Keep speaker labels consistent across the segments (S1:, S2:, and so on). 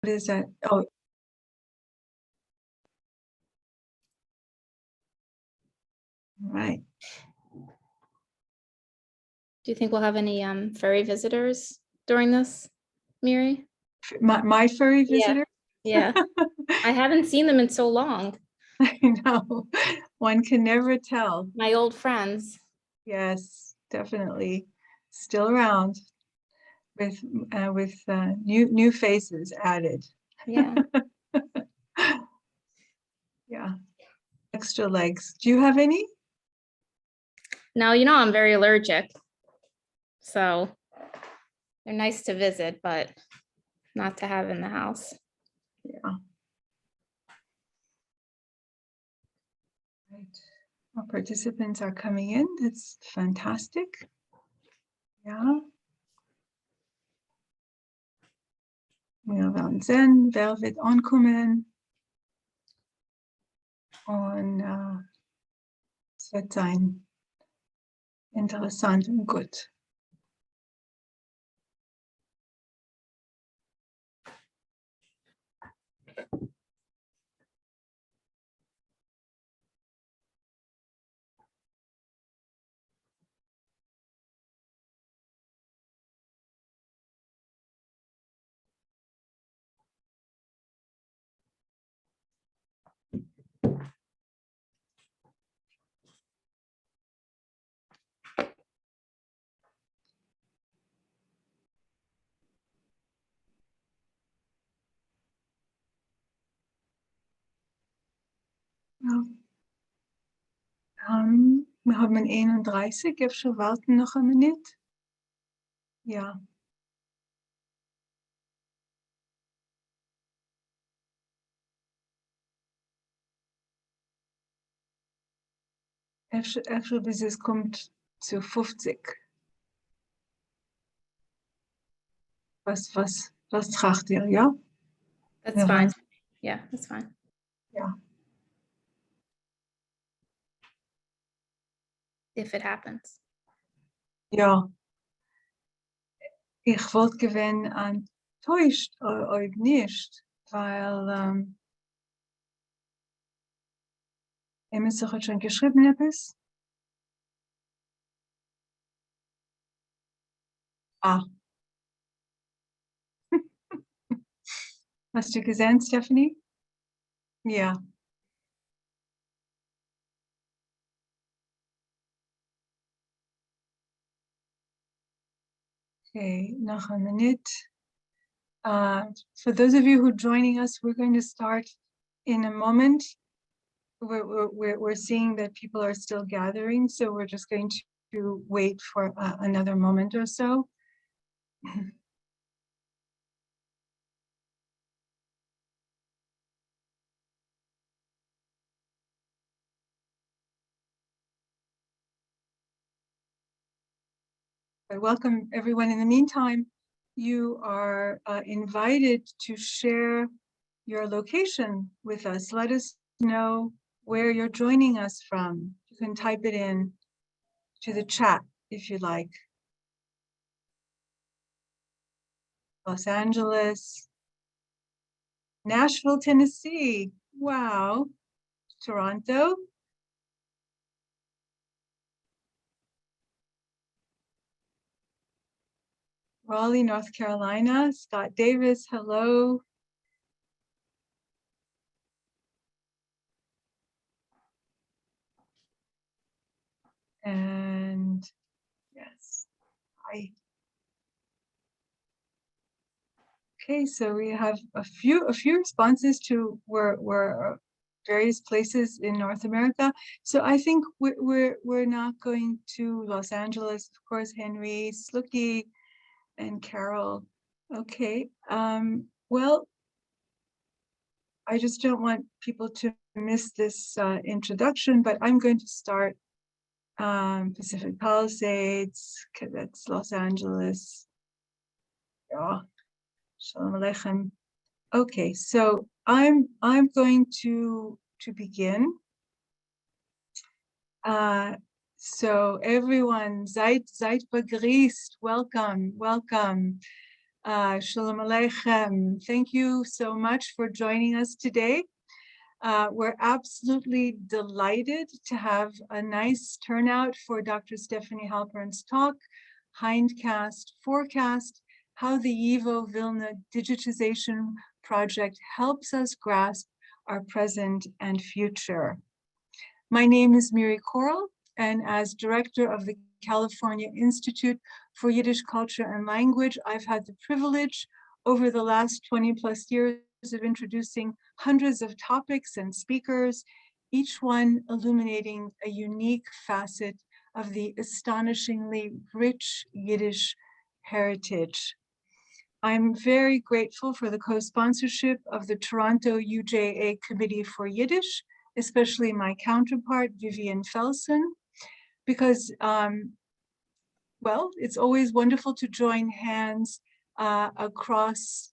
S1: What is that? Oh, right.
S2: Do you think we'll have any furry visitors during this, Miri?
S1: My furry visitor?
S2: Yeah. I haven't seen them in so long.
S1: I know. One can never tell.
S2: My old friends.
S1: Yes, definitely. Still around with new faces added.
S2: Yeah.
S1: Yeah. Extra legs. Do you have any?
S2: Now, you know, I'm very allergic. So they're nice to visit, but not to have in the house.
S1: Yeah. Right. Our participants are coming in. That's fantastic. Ja. Wir werden sehen, wer wird ankommen. Und es wird sein interessant und gut. Ja. Wir haben een 31, even wachten nog een minuut. Ja. Even bis es kommt zu 50. Was tracht ihr, ja?
S2: That's fine. Yeah, that's fine.
S1: Ja.
S2: If it happens.
S1: Ja. Ich wollte gewinnen enttäuscht, euch nicht, weil ihr sich schon geschrieben etwas? Ah. Hast du gesehen, Stefanie? Ja. Okay, noch a minute. For those of you who are joining us, we're going to start in a moment. We're seeing that people are still gathering, so we're just going to wait for another moment or so. I welcome everyone. In the meantime, you are invited to share your location with us. Let us know where you're joining us from. You can type it in to the chat if you like. Los Angeles, Nashville, Tennessee. Wow. Toronto. Raleigh, North Carolina. Scott Davis, hello. And yes, hi. Okay, so we have a few responses to where various places in North America. So I think we're not going to Los Angeles, of course. Henry, Slooky, and Carol. Okay. Well, I just don't want people to miss this introduction, but I'm going to start Pacific Palisades, that's Los Angeles. Yeah. Shalom Aleichem. Okay, so I'm going to begin. So everyone, seid begrüßt, welcome. Shalom Aleichem. Thank you so much for joining us today. We're absolutely delighted to have a nice turnout for Dr. Stefanie Halpern's talk, HINDCAST Forecast, How the YIVO Vilna Digitization Project Helps Us Grasp Our Present and Future. My name is Miri Coral, and as director of the California Institute for Yiddish Culture and Language, I've had the privilege over the last 20 plus years of introducing hundreds of topics and speakers, each one illuminating a unique facet of the astonishingly rich Yiddish heritage. I'm very grateful for the co-sponsorship of the Toronto UJA Committee for Yiddish, especially my counterpart, Vivian Felsen, because, well, it's always wonderful to join hands across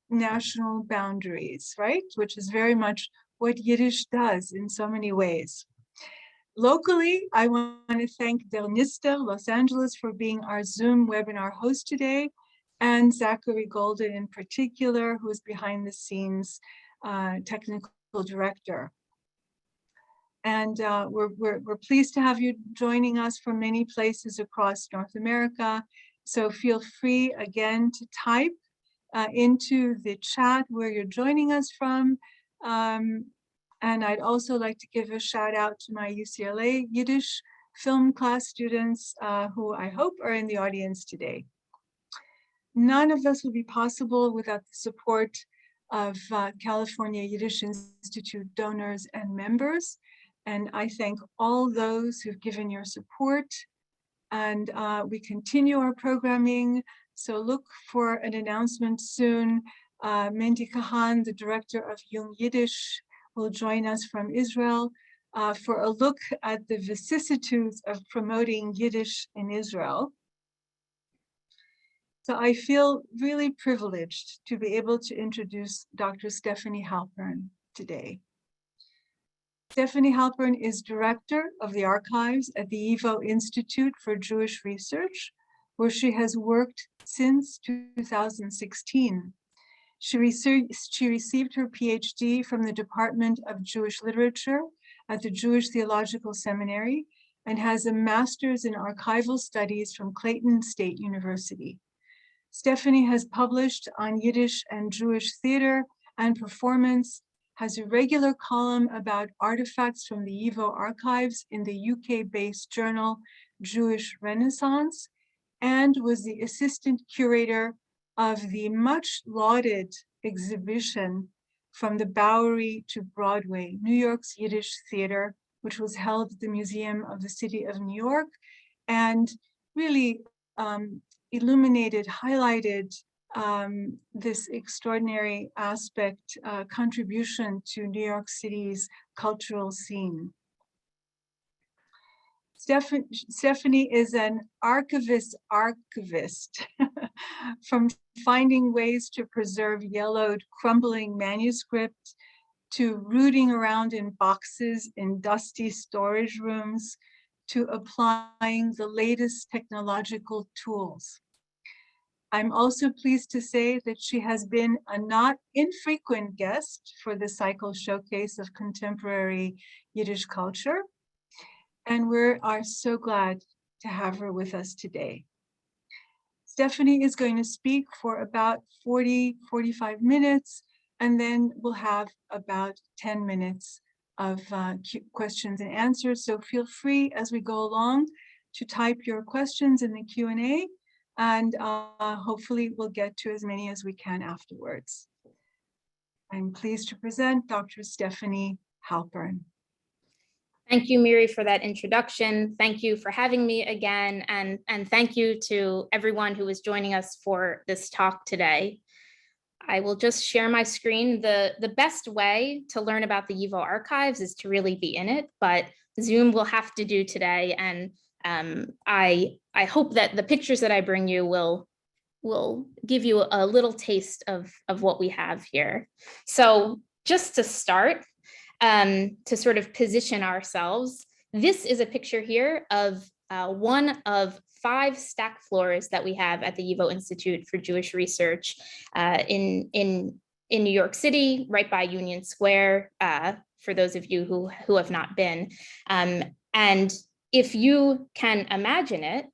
S1: national boundaries, right? Which is very much what Yiddish does in so many ways. Locally, I want to thank Der Nister, Los Angeles, for being our Zoom webinar host today, and Zachary Golden in particular, who is behind the scenes technical director. And we're pleased to have you joining us from many places across North America. So feel free again to type into the chat where you're joining us from. And I'd also like to give a shout out to my UCLA Yiddish film class students who I hope are in the audience today. None of this would be possible without the support of California Yiddish Institute donors and members. And I thank all those who've given your support. And we continue our programming. So look for an announcement soon. Mendy Kahan, the director of Young Yiddish, will join us from Israel for a look at the vicissitudes of promoting Yiddish in Israel. So I feel really privileged to be able to introduce Dr. Stefanie Halpern today. Stefanie Halpern is director of the archives at the YIVO Institute for Jewish Research, where she has worked since 2016. She received her PhD from the Department of Jewish Literature at the Jewish Theological Seminary and has a master's in archival studies from Clayton State University. Stefanie has published on Yiddish and Jewish theater and performance, has a regular column about artifacts from the YIVO Archives in the UK-based journal Jewish Renaissance, and was the assistant curator of the much lauded exhibition From the Bowery to Broadway, New York's Yiddish Theater, which was held at the Museum of the City of New York, and really illuminated, highlighted this extraordinary aspect, contribution to New York City's cultural scene. Stefanie is an archivist, from finding ways to preserve yellowed, crumbling manuscripts to rooting around in boxes in dusty storage rooms to applying the latest technological tools. I'm also pleased to say that she has been a not infrequent guest for the cycle showcase of contemporary Yiddish culture. And we are so glad to have her with us today. Stefanie is going to speak for about 45 minutes, and then we'll have about 10 minutes of questions and answers. So feel free as we go along to type your questions in the Q&A, and hopefully we'll get to as many as we can afterwards. I'm pleased to present Dr. Stefanie Halpern.
S2: Thank you, Miri, for that introduction. Thank you for having me again, and thank you to everyone who is joining us for this talk today. I will just share my screen. The best way to learn about the YIVO Archives is to really be in it, but Zoom will have to do today, and I hope that the pictures that I bring you will give you a little taste of what we have here. So just to start, to sort of position ourselves, this is a picture here of one of 5 stack floors that we have at the YIVO Institute for Jewish Research in New York City, right by Union Square, for those of you who have not been. And if you can imagine it,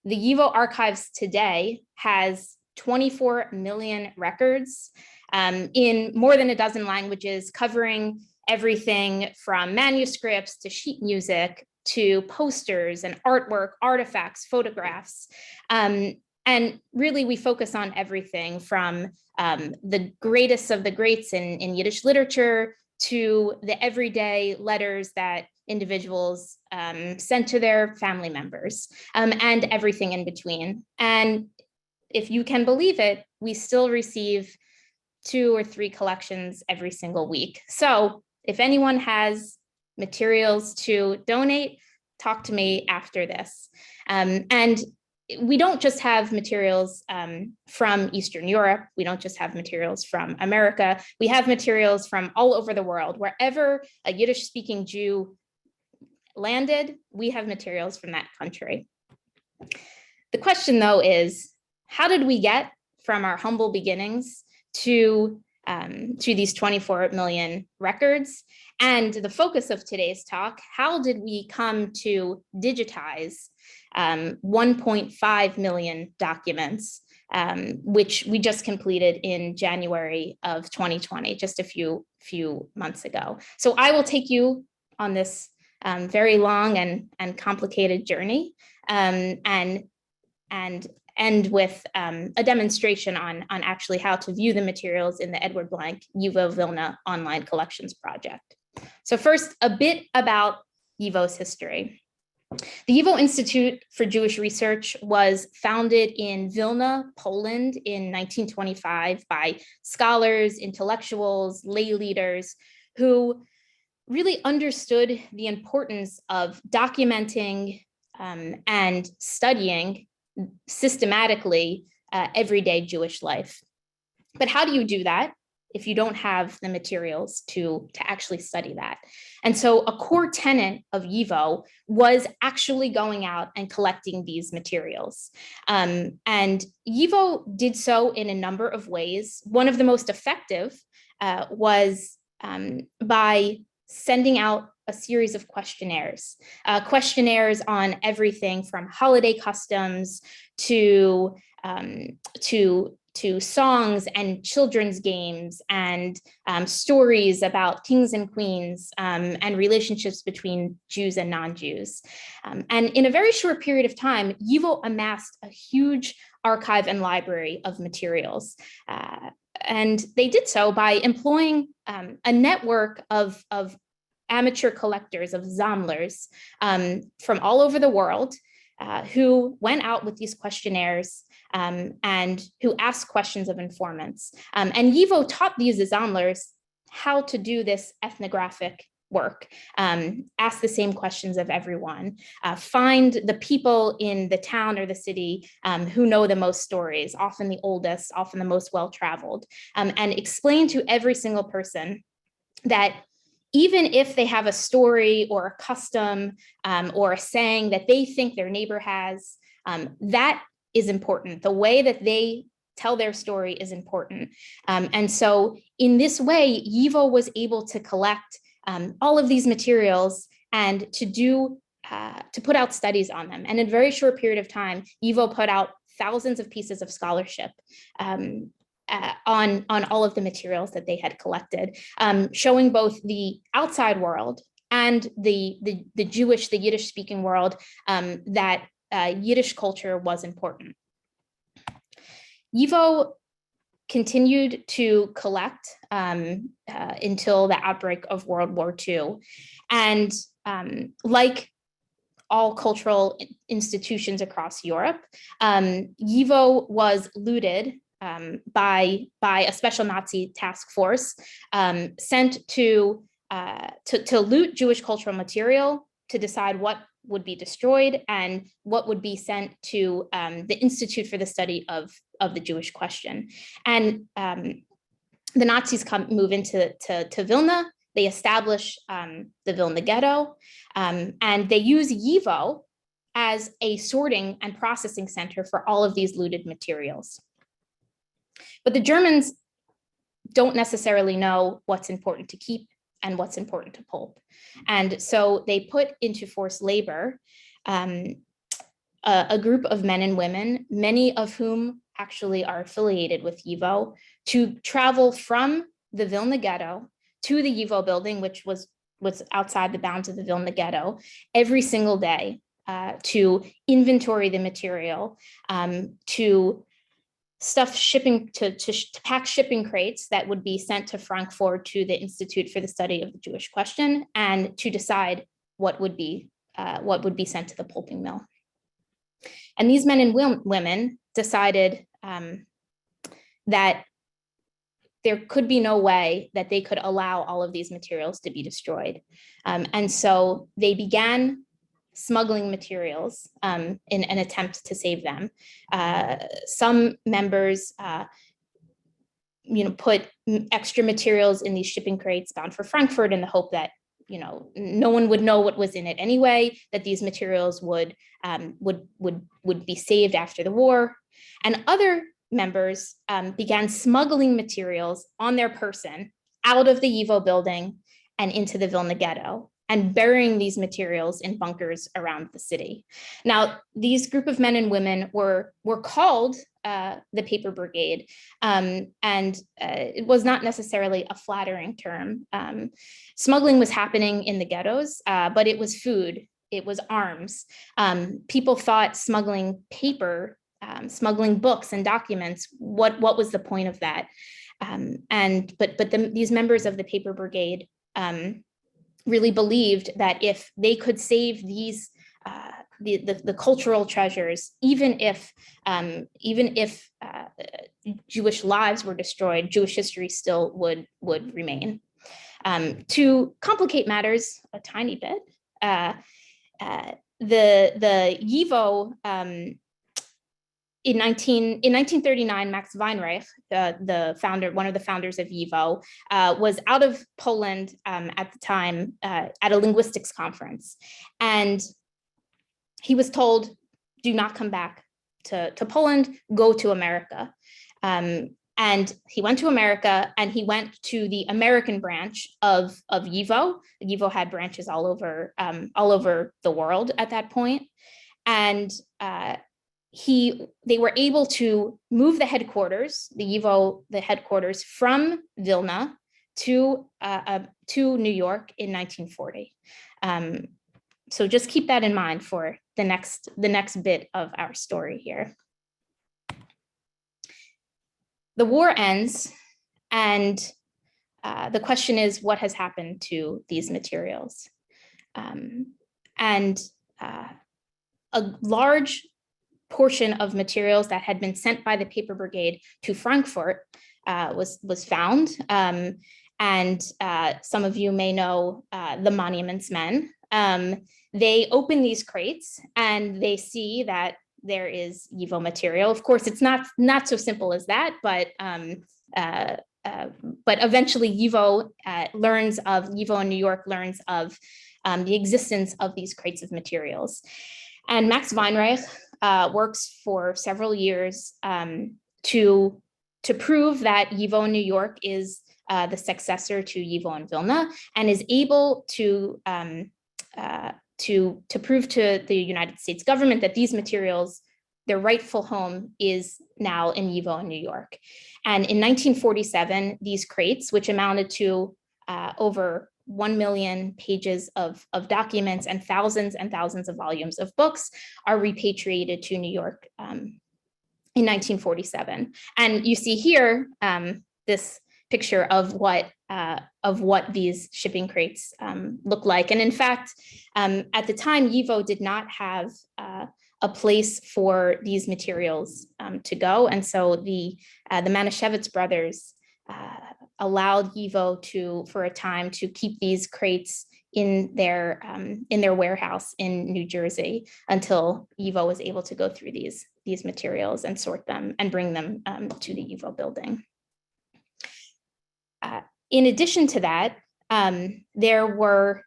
S2: the YIVO Archives today has 24 million records in more than a dozen languages, covering everything from manuscripts to sheet music to posters and artwork, artifacts, photographs. And really, we focus on everything from the greatest of the greats in Yiddish literature to the everyday letters that individuals sent to their family members, and everything in between. And if you can believe it, we still receive 2 or 3 collections every single week. So if anyone has materials to donate, talk to me after this. And we don't just have materials from Eastern Europe. We don't just have materials from America. We have materials from all over the world. Wherever a Yiddish-speaking Jew landed, we have materials from that country. The question, though, is how did we get from our humble beginnings to these 24 million records? And the focus of today's talk, how did we come to digitize 1.5 million documents, which we just completed in January of 2020, just a few months ago. So I will take you on this very long and complicated journey, and end with a demonstration on actually how to view the materials in the Edward Blank YIVO Vilna Online Collections project. So first, a bit about YIVO's history. The YIVO Institute for Jewish Research was founded in Vilna, Poland in 1925 by scholars, intellectuals, lay leaders who really understood the importance of documenting and studying systematically everyday Jewish life. But how do you do that if you don't have the materials to actually study that? And so a core tenet of YIVO was actually going out and collecting these materials. And YIVO did so in a number of ways. One of the most effective was by sending out a series of questionnaires on everything from holiday customs to songs and children's games and stories about kings and queens and relationships between Jews and non-Jews. And in a very short period of time, YIVO amassed a huge archive and library of materials. And they did so by employing a network of amateur collectors, of sammlers from all over the world who went out with these questionnaires and who asked questions of informants. And YIVO taught these sammlers how to do this ethnographic work, ask the same questions of everyone, find the people in the town or the city who know the most stories, often the oldest, often the most well-traveled, and explain to every single person that even if they have a story or a custom or a saying that they think their neighbor has, that is important. The way that they tell their story is important. And so in this way, YIVO was able to collect all of these materials and to put out studies on them. And in a very short period of time, YIVO put out thousands of pieces of scholarship on all of the materials that they had collected, showing both the outside world and the Jewish, the Yiddish-speaking world, that Yiddish culture was important. YIVO continued to collect until the outbreak of World War II. And like all cultural institutions across Europe, YIVO was looted by a special Nazi task force sent to loot Jewish cultural material, to decide what would be destroyed and what would be sent to the Institute for the Study of the Jewish Question. And the Nazis move into Vilna. They establish the Vilna Ghetto, and they use YIVO as a sorting and processing center for all of these looted materials. But the Germans don't necessarily know what's important to keep and what's important to pulp. And so they put into forced labor a group of men and women, many of whom actually are affiliated with YIVO, to travel from the Vilna ghetto to the YIVO building, which was outside the bounds of the Vilna ghetto, every single day to inventory the material, to stuff shipping, to pack shipping crates that would be sent to Frankfurt to the Institute for the Study of the Jewish Question, and to decide what would be sent to the pulping mill. And these men and women decided that there could be no way that they could allow all of these materials to be destroyed. And so they began smuggling materials in an attempt to save them. Some members put extra materials in these shipping crates bound for Frankfurt in the hope that no one would know what was in it anyway, that these materials would be saved after the war. And other members began smuggling materials on their person out of the YIVO building and into the Vilna ghetto, and burying these materials in bunkers around the city. Now, these group of men and women were called the Paper Brigade, and it was not necessarily a flattering term. Smuggling was happening in the ghettos, but it was food, it was arms. People thought smuggling paper, smuggling books and documents, what was the point of that? These members of the Paper Brigade really believed that if they could save these the cultural treasures, even if Jewish lives were destroyed, Jewish history still would remain. To complicate matters a tiny bit, the YIVO in 1939, Max Weinreich, one of the founders of YIVO, was out of Poland at the time at a linguistics conference. And he was told, do not come back to Poland, go to America. And he went to America, and he went to the American branch of YIVO. YIVO had branches all over the world at that point. And they were able to move the headquarters, the headquarters from Vilna to New York in 1940. So just keep that in mind for the next bit of our story here. The war ends, and the question is, what has happened to these materials? And a large portion of materials that had been sent by the Paper Brigade to Frankfurt was found. And some of you may know the Monuments Men. They open these crates and they see that there is YIVO material. Of course, it's not so simple as that, but eventually YIVO in New York learns of the existence of these crates of materials. And Max Weinreich works for several years to prove that YIVO in New York is the successor to YIVO in Vilna, and is able to prove to the United States government that these materials, their rightful home is now in YIVO in New York. And in 1947, these crates, which amounted to over 1 million pages of documents and thousands of volumes of books, are repatriated to New York in 1947. And you see here this picture of what these shipping crates look like. And in fact, at the time, YIVO did not have a place for these materials to go, and so the Manischewitz brothers allowed YIVO for a time to keep these crates in their warehouse in New Jersey until YIVO was able to go through these materials and sort them and bring them to the YIVO building. In addition to that, there were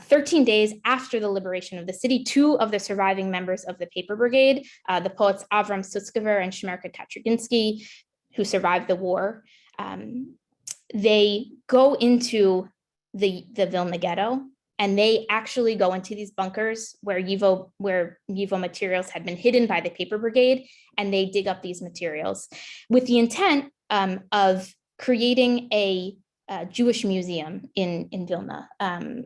S2: 13 days after the liberation of the city, two of the surviving members of the paper brigade, the poets Avram Sutzkever and Shmerka Kaczerginski, who survived the war, they go into the Vilna ghetto, and they actually go into these bunkers where YIVO materials had been hidden by the paper brigade, and they dig up these materials with the intent of creating a Jewish museum in Vilna,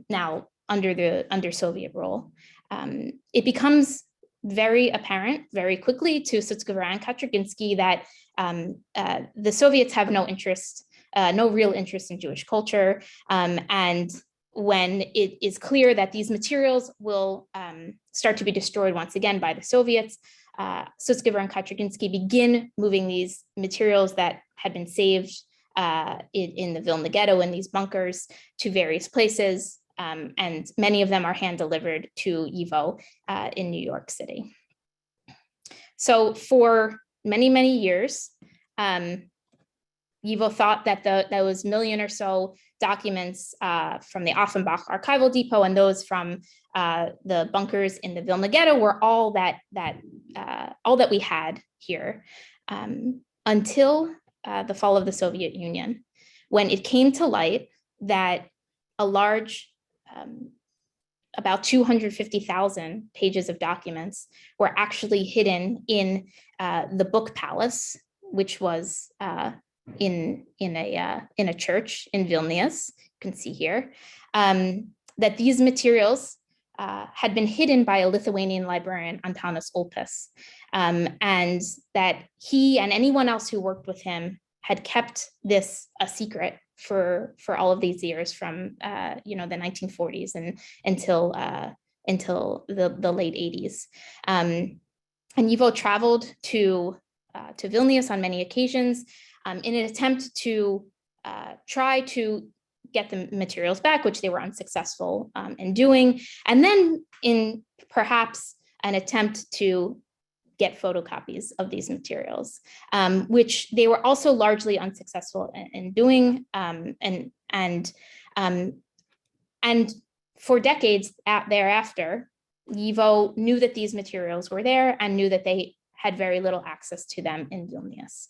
S2: now under Soviet rule. It becomes very apparent very quickly to Sutzkever and Kaczerginski that the Soviets have no real interest in Jewish culture. And when it is clear that these materials will start to be destroyed once again by the Soviets, Sutzkever and Kaczerginski begin moving these materials that had been saved in the Vilna ghetto in these bunkers to various places. And many of them are hand delivered to YIVO in New York City. So for many, many years, YIVO thought that those million or so documents from the Offenbach archival depot and those from the bunkers in the Vilna ghetto were all that we had here, until the fall of the Soviet Union, when it came to light that a large, about 250,000 pages of documents were actually hidden in the Book Palace, which was in a church in Vilnius. You can see here that these materials had been hidden by a Lithuanian librarian, Antanas Ulpis, and that he and anyone else who worked with him had kept this a secret for all of these years, from the 1940s and until the late 80s. And YIVO traveled to Vilnius on many occasions in an attempt to try to get the materials back, which they were unsuccessful in doing, and then in perhaps an attempt to get photocopies of these materials, which they were also largely unsuccessful in doing. And for decades thereafter, YIVO knew that these materials were there and knew that they had very little access to them in Vilnius.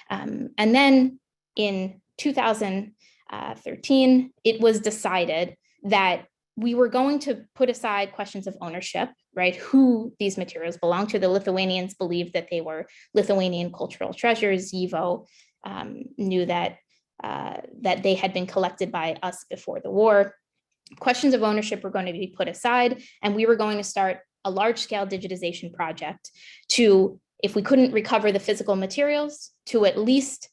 S2: And then in 2013, it was decided that we were going to put aside questions of ownership, right? Who these materials belong to. The Lithuanians believed that they were Lithuanian cultural treasures. YIVO knew that they had been collected by us before the war. Questions of ownership were going to be put aside, and we were going to start a large-scale digitization project to, if we couldn't recover the physical materials, to at least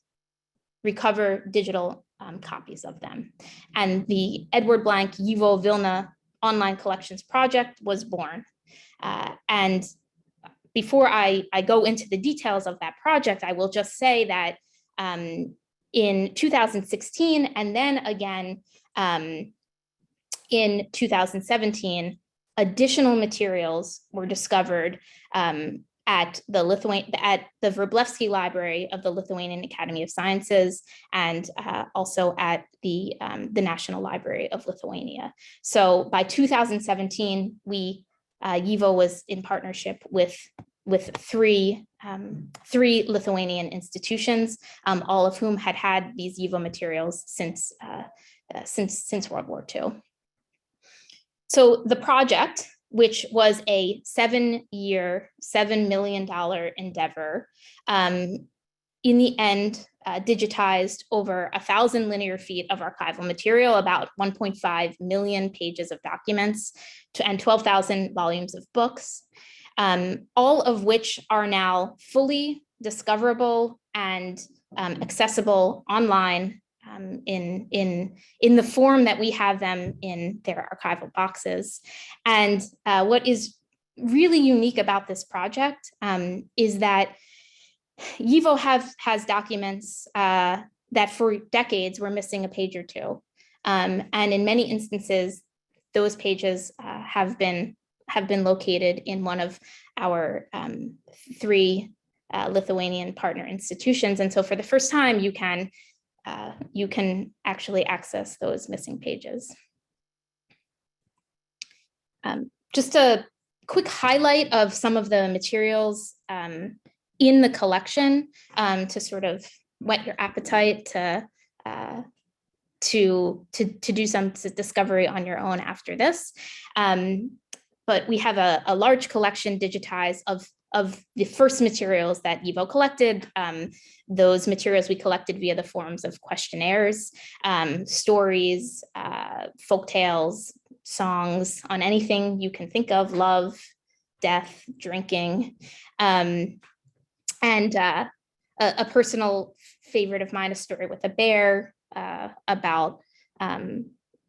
S2: recover digital copies of them. And the Edward Blank YIVO Vilna online collections project was born. And before I go into the details of that project, I will just say that in 2016, and then again in 2017, additional materials were discovered at the Wróblewski Library of the Lithuanian Academy of Sciences, and also at the National Library of Lithuania. So by 2017, YIVO was in partnership with three Lithuanian institutions, all of whom had these YIVO materials since World War II. So the project, which was a 7-year, $7 million endeavor, in the end digitized over 1,000 linear feet of archival material, about 1.5 million pages of documents, and 12,000 volumes of books, all of which are now fully discoverable and accessible online in the form that we have them in their archival boxes. And what is really unique about this project is that YIVO has documents that for decades were missing a page or two. And in many instances, those pages have been located in one of our 3 Lithuanian partner institutions. And so for the first time, you can actually access those missing pages. Just a quick highlight of some of the materials in the collection to sort of whet your appetite to do some discovery on your own after this. But we have a large collection digitized of the first materials that YIVO collected. Those materials we collected via the forms of questionnaires, stories, folk tales, songs on anything you can think of: love, death, drinking, and a personal favorite of mine, a story with a bear, about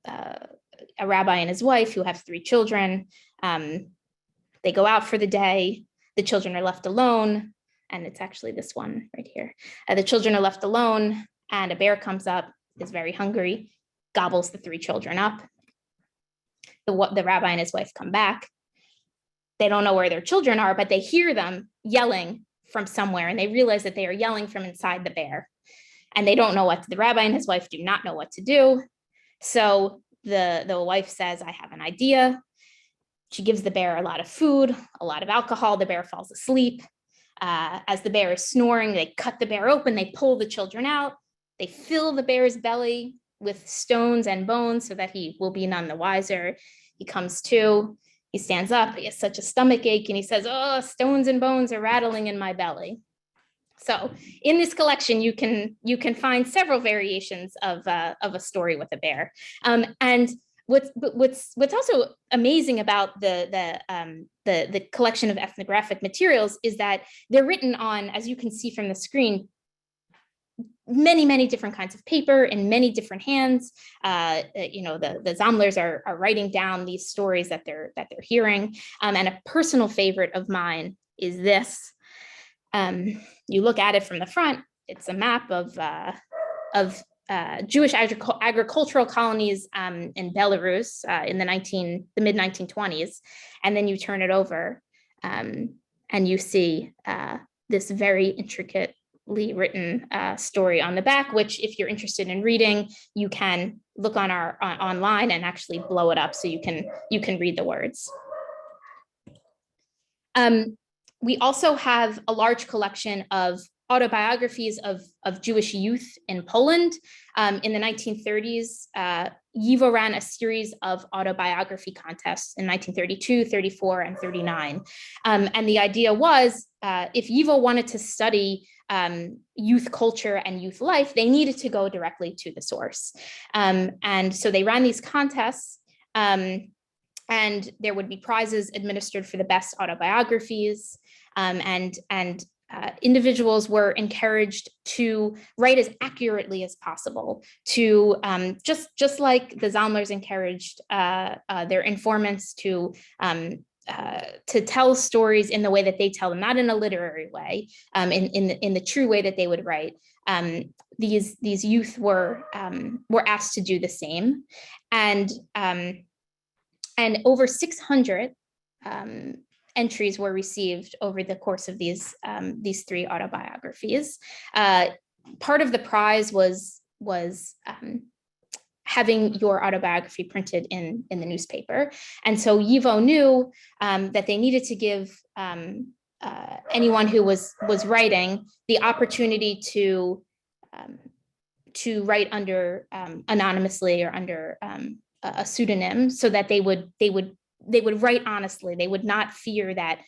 S2: a rabbi and his wife who have 3 children. They go out for the day. The children are left alone, and it's actually this one right here. The children are left alone, and a bear comes up, is very hungry, gobbles the 3 children up. The rabbi and his wife come back. They don't know where their children are, but they hear them yelling from somewhere, and they realize that they are yelling from inside the bear. And they don't know what the rabbi and his wife do not know what to do. So the wife says, "I have an idea." She gives the bear a lot of food, a lot of alcohol. The bear falls asleep. As the bear is snoring, they cut the bear open. They pull the children out. They fill the bear's belly with stones and bones so that he will be none the wiser. He comes to. He stands up. He has such a stomach ache, and he says, "Oh, stones and bones are rattling in my belly." So in this collection, you can find several variations of a story with a bear. And what's also amazing about the collection of ethnographic materials is that they're written on, as you can see from the screen, many different kinds of paper in many different hands. The Sammlers are writing down these stories that they're hearing. And a personal favorite of mine is this. You look at it from the front, it's a map of Jewish agricultural colonies in Belarus in the mid 1920s. And then you turn it over and you see this very intricately written story on the back, which, if you're interested in reading, you can look on our online and actually blow it up so you can read the words. We also have a large collection of autobiographies of Jewish youth in Poland. In the 1930s, YIVO ran a series of autobiography contests in 1932, 34, and 39. And the idea was, if YIVO wanted to study youth culture and youth life, they needed to go directly to the source. And so they ran these contests, and there would be prizes administered for the best autobiographies, and individuals were encouraged to write as accurately as possible, to just like the Sammlers encouraged their informants to tell stories in the way that they tell them, not in a literary way, in the true way that they would write. These youth were asked to do the same, and over 600 entries were received over the course of these 3 autobiographies. Part of the prize was having your autobiography printed in the newspaper. And so YIVO knew that they needed to give anyone who was writing the opportunity to write under anonymously or under a pseudonym, so that they would write honestly. They would not fear that,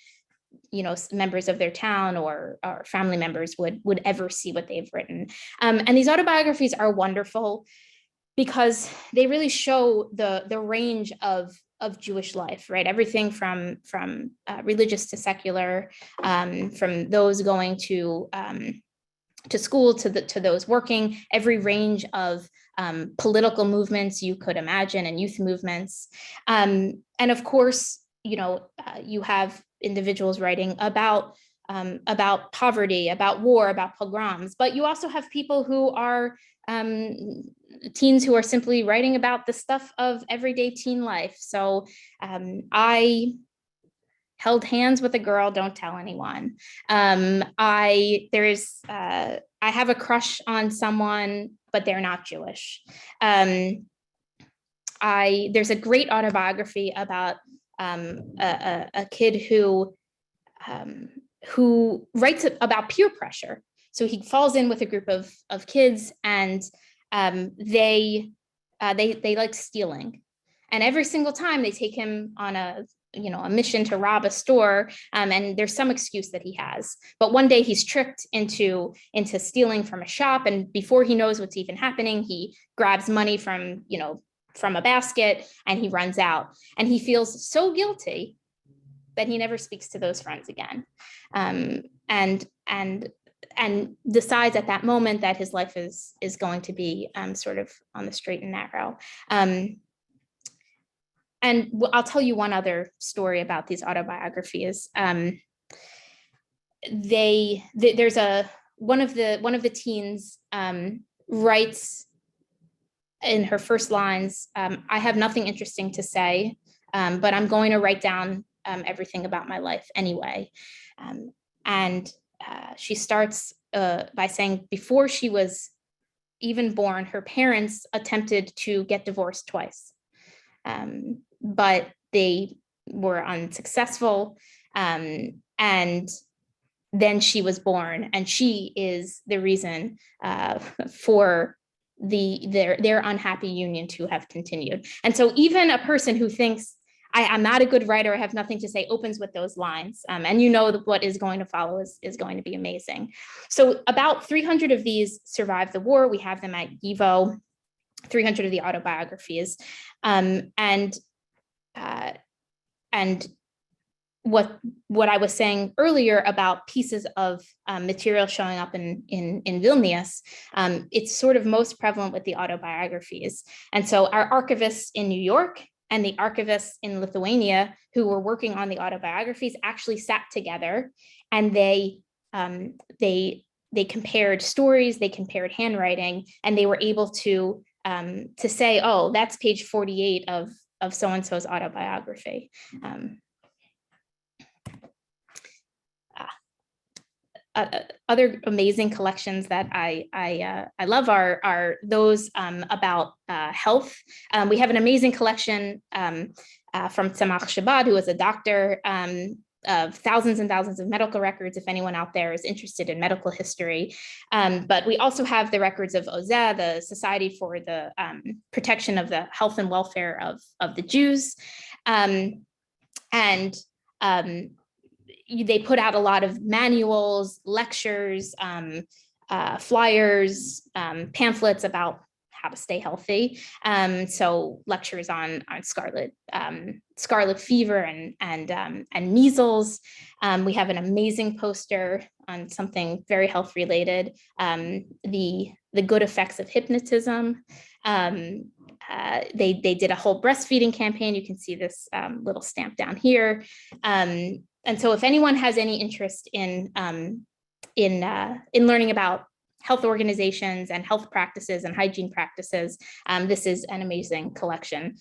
S2: members of their town or family members would ever see what they've written. And these autobiographies are wonderful because they really show the range of Jewish life, right? Everything from religious to secular, from those going to school to those working, every range of political movements you could imagine, and youth movements. And of course, you have individuals writing about poverty, about war, about pogroms, but you also have people who are teens who are simply writing about the stuff of everyday teen life. So I held hands with a girl, don't tell anyone. I have a crush on someone, but they're not Jewish. There's a great autobiography about a kid who writes about peer pressure. So he falls in with a group of kids, and they like stealing. And every single time they take him on a mission to rob a store, and there's some excuse that he has. But one day he's tricked into stealing from a shop, and before he knows what's even happening, he grabs money from a basket and he runs out. And he feels so guilty that he never speaks to those friends again, and decides at that moment that his life is going to be sort of on the straight and narrow. And I'll tell you one other story about these autobiographies. There's one of the teens writes in her first lines, "I have nothing interesting to say, but I'm going to write down everything about my life anyway." And she starts by saying, before she was even born, her parents attempted to get divorced twice, but they were unsuccessful. And then she was born, and she is the reason for their unhappy union to have continued. And so even a person who thinks, I'm not a good writer, I have nothing to say, opens with those lines. And what is going to follow is going to be amazing. So about 300 of these survived the war. We have them at YIVO, 300 of the autobiographies. And what I was saying earlier about pieces of material showing up in Vilnius, it's sort of most prevalent with the autobiographies. And so our archivists in New York and the archivists in Lithuania who were working on the autobiographies actually sat together, and they compared stories, they compared handwriting, and they were able to say, oh, that's page 48 of so-and-so's autobiography. Other amazing collections that I love are those about health. We have an amazing collection from Tzemach Shabbat, who was a doctor, of thousands and thousands of medical records, if anyone out there is interested in medical history. But we also have the records of OZEH, the Society for the Protection of the Health and Welfare of the Jews. They put out a lot of manuals, lectures, flyers, pamphlets about how to stay healthy. So lectures on scarlet fever and measles. We have an amazing poster on something very health related, the good effects of hypnotism. They did a whole breastfeeding campaign. You can see this little stamp down here. And so if anyone has any interest in learning about health organizations and health practices and hygiene practices, this is an amazing collection.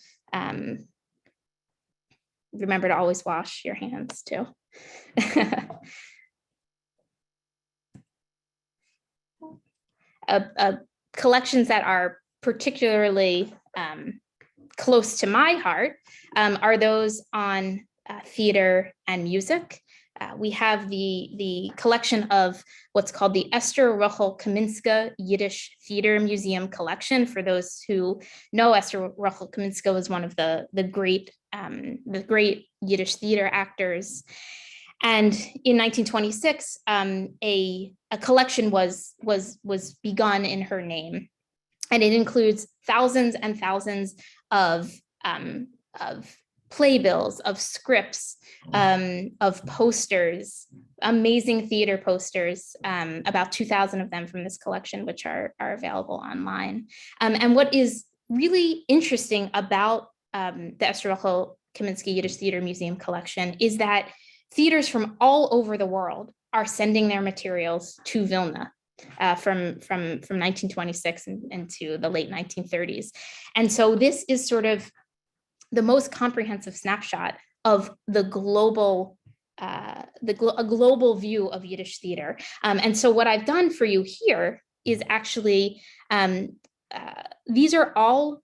S2: Remember to always wash your hands too. Collections that are particularly close to my heart are those on theater and music. We have the collection of what's called the Esther Rochel Kaminska Yiddish Theater Museum collection. For those who know, Esther Rochel Kaminska was one of the great Yiddish theater actors. And in 1926, a collection was begun in her name, and it includes thousands and thousands of playbills, of scripts, of posters, amazing theater posters, about 2,000 of them from this collection, which are available online. And what is really interesting about the Esther Rochel Kaminska Yiddish Theater Museum collection is that theaters from all over the world are sending their materials to Vilna. From 1926 into the late 1930s. And so this is sort of the most comprehensive snapshot of the global, a global view of Yiddish theater. And so what I've done for you here is actually, these are all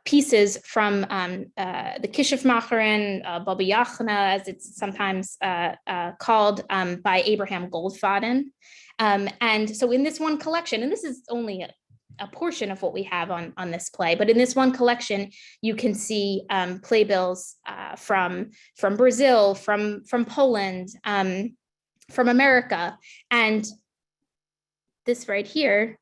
S2: pieces from the Kishifmacherin, Baba Yachna, as it's sometimes called, by Abraham Goldfaden. And so in this one collection, and this is only a portion of what we have on this play, but in this one collection, you can see playbills from Brazil, from Poland, from America. And this right here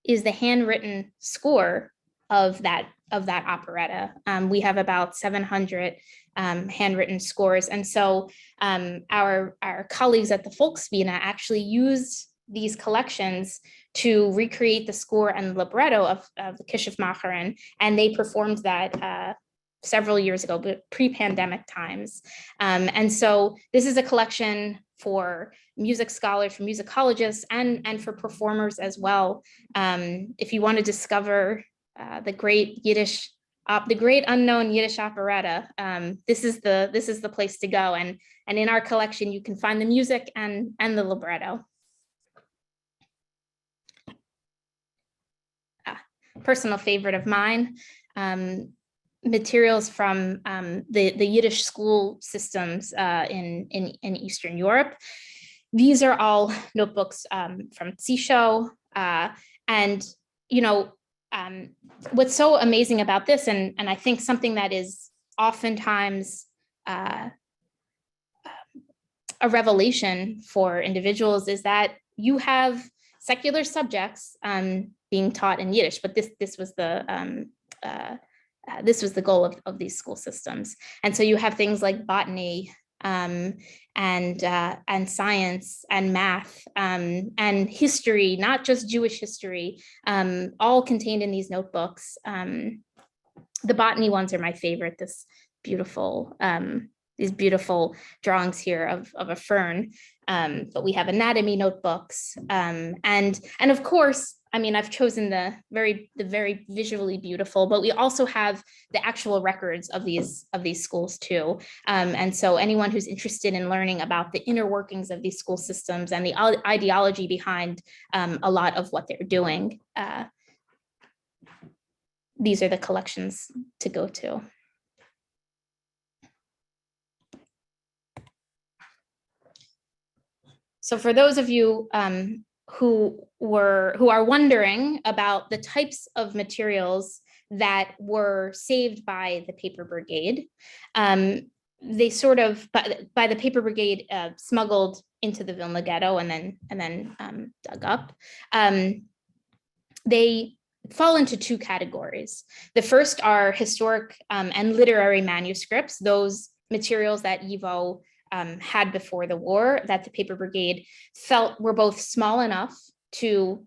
S2: is the handwritten score of that operetta. We have about 700 handwritten scores. And so our colleagues at the Volksbühne actually used these collections to recreate the score and libretto of the Kishifmacherin, and they performed that several years ago, but pre-pandemic times. And so this is a collection for music scholars, for musicologists, and for performers as well. If you want to discover the great Yiddish, the great unknown Yiddish operetta, this is the place to go. And in our collection, you can find the music and the libretto. Personal favorite of mine, materials from the Yiddish school systems in Eastern Europe. These are all notebooks from Zisho. And, you know, what's so amazing about this, and I think something that is oftentimes a revelation for individuals, is that you have secular subjects being taught in Yiddish, but this was the goal of these school systems. And so you have things like botany and science and math and history, not just Jewish history, all contained in these notebooks. The botany ones are my favorite. These beautiful drawings here of a fern. But we have anatomy notebooks, and of course, I mean, I've chosen the very visually beautiful, but we also have the actual records of these schools too. And so anyone who's interested in learning about the inner workings of these school systems and the ideology behind a lot of what they're doing, these are the collections to go to. So for those of you who are wondering about the types of materials that were saved by the Paper Brigade, they sort of, by the Paper Brigade, smuggled into the Vilna Ghetto and then dug up. They fall into two categories. The first are historic and literary manuscripts, those materials that YIVO had before the war, that the Paper Brigade felt were both small enough to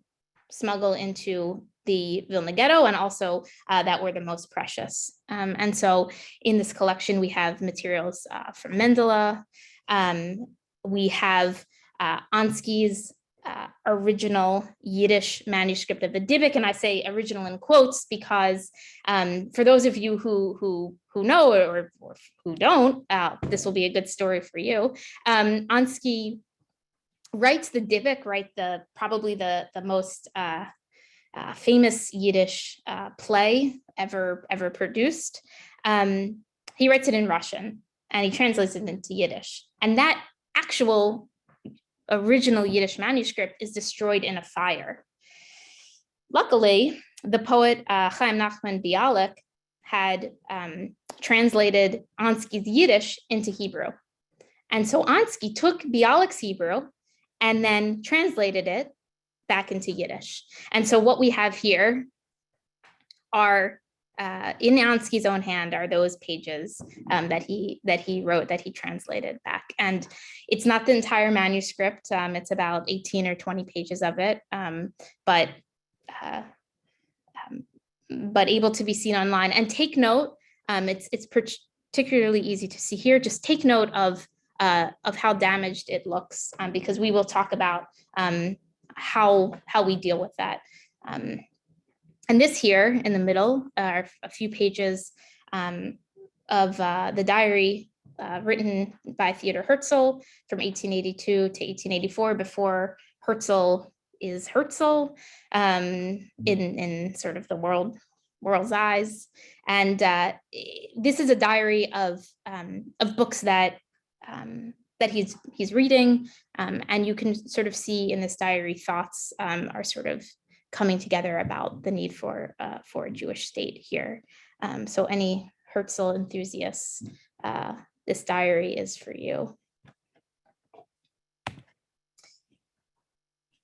S2: smuggle into the Vilna Ghetto, and also that were the most precious. And so in this collection, we have materials from Mendele. We have Ansky's original Yiddish manuscript of the Dybbuk, and I say original in quotes because for those of you who know or who don't, this will be a good story for you. Ansky writes the Dybbuk, probably the most famous Yiddish play ever produced. He writes it in Russian and he translates it into Yiddish, and that actual original Yiddish manuscript is destroyed in a fire. Luckily, the poet Chaim Nachman Bialik had translated Ansky's Yiddish into Hebrew. And so Ansky took Bialik's Hebrew and then translated it back into Yiddish. And so what we have here are, in Ansky's own hand, are those pages that he wrote, that he translated back. And it's not the entire manuscript. It's about 18 or 20 pages of it, but able to be seen online. And take note, it's particularly easy to see here. Just take note of how damaged it looks, because we will talk about how we deal with that. And this here in the middle are a few pages of the diary written by Theodor Herzl from 1882 to 1884, before Herzl is Herzl in sort of the world world's eyes. And this is a diary of books that he's reading, and you can sort of see in this diary thoughts are sort of coming together about the need for a Jewish state here. So any Herzl enthusiasts, this diary is for you.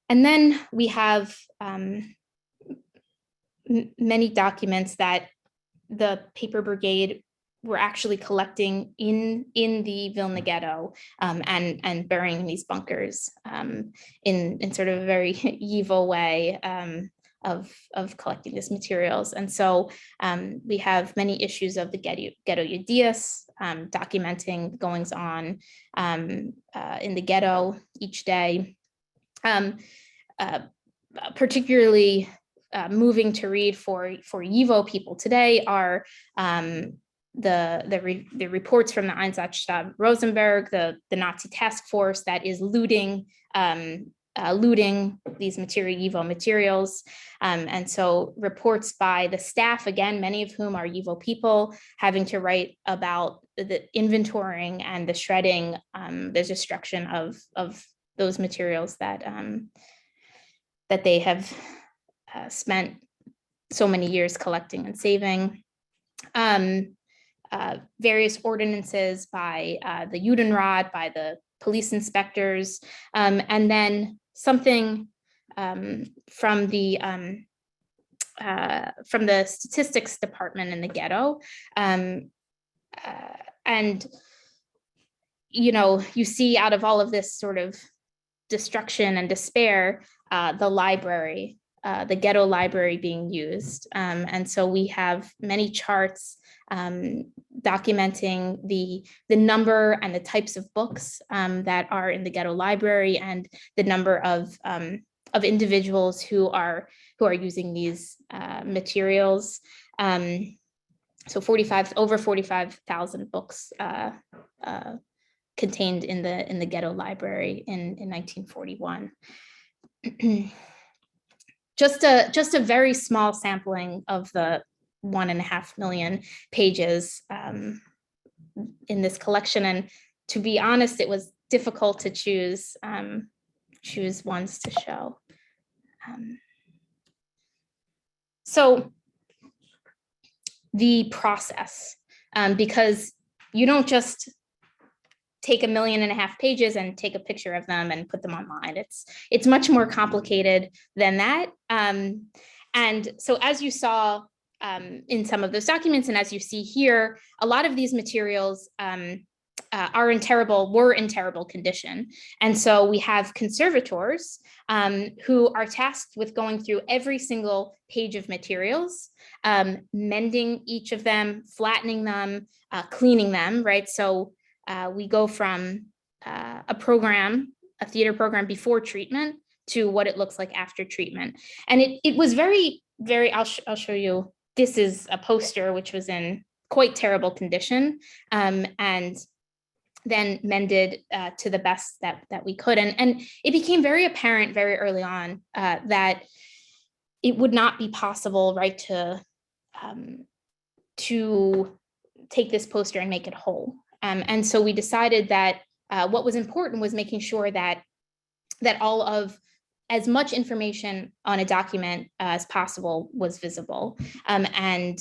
S2: And then we have many documents that the paper brigade were actually collecting in the Vilna ghetto, and burying in these bunkers in sort of a very YIVO way of collecting these materials. And so we have many issues of the Ghetto Yedias documenting goings on in the ghetto each day. Particularly moving to read for YIVO people today are the reports from the Einsatzstab Rosenberg, the Nazi task force that is looting these YIVO materials. And so reports by the staff, again, many of whom are YIVO people, having to write about the inventorying and the shredding, the destruction of those materials that they have spent so many years collecting and saving. Various ordinances by the Judenrat, by the police inspectors, and then something from the statistics department in the ghetto. And you see out of all of this sort of destruction and despair, the library, the ghetto library being used. And so we have many charts documenting the number and the types of books that are in the ghetto library, and the number of individuals who are using these materials. So over 45,000 books contained in the ghetto library in 1941. Just a very small sampling of the 1.5 million pages in this collection. And to be honest, it was difficult to choose ones to show. So the process, because you don't just take 1.5 million pages and take a picture of them and put them online. It's much more complicated than that. And so as you saw in some of those documents, and as you see here, a lot of these materials were in terrible condition. And so we have conservators who are tasked with going through every single page of materials, mending each of them, flattening them, cleaning them, right? So we go from a theater program before treatment to what it looks like after treatment. And it was very, I'll show you, this is a poster which was in quite terrible condition, and then mended to the best that we could. And it became very apparent very early on that it would not be possible, right, to take this poster and make it whole. And so we decided that what was important was making sure that all of as much information on a document as possible was visible. And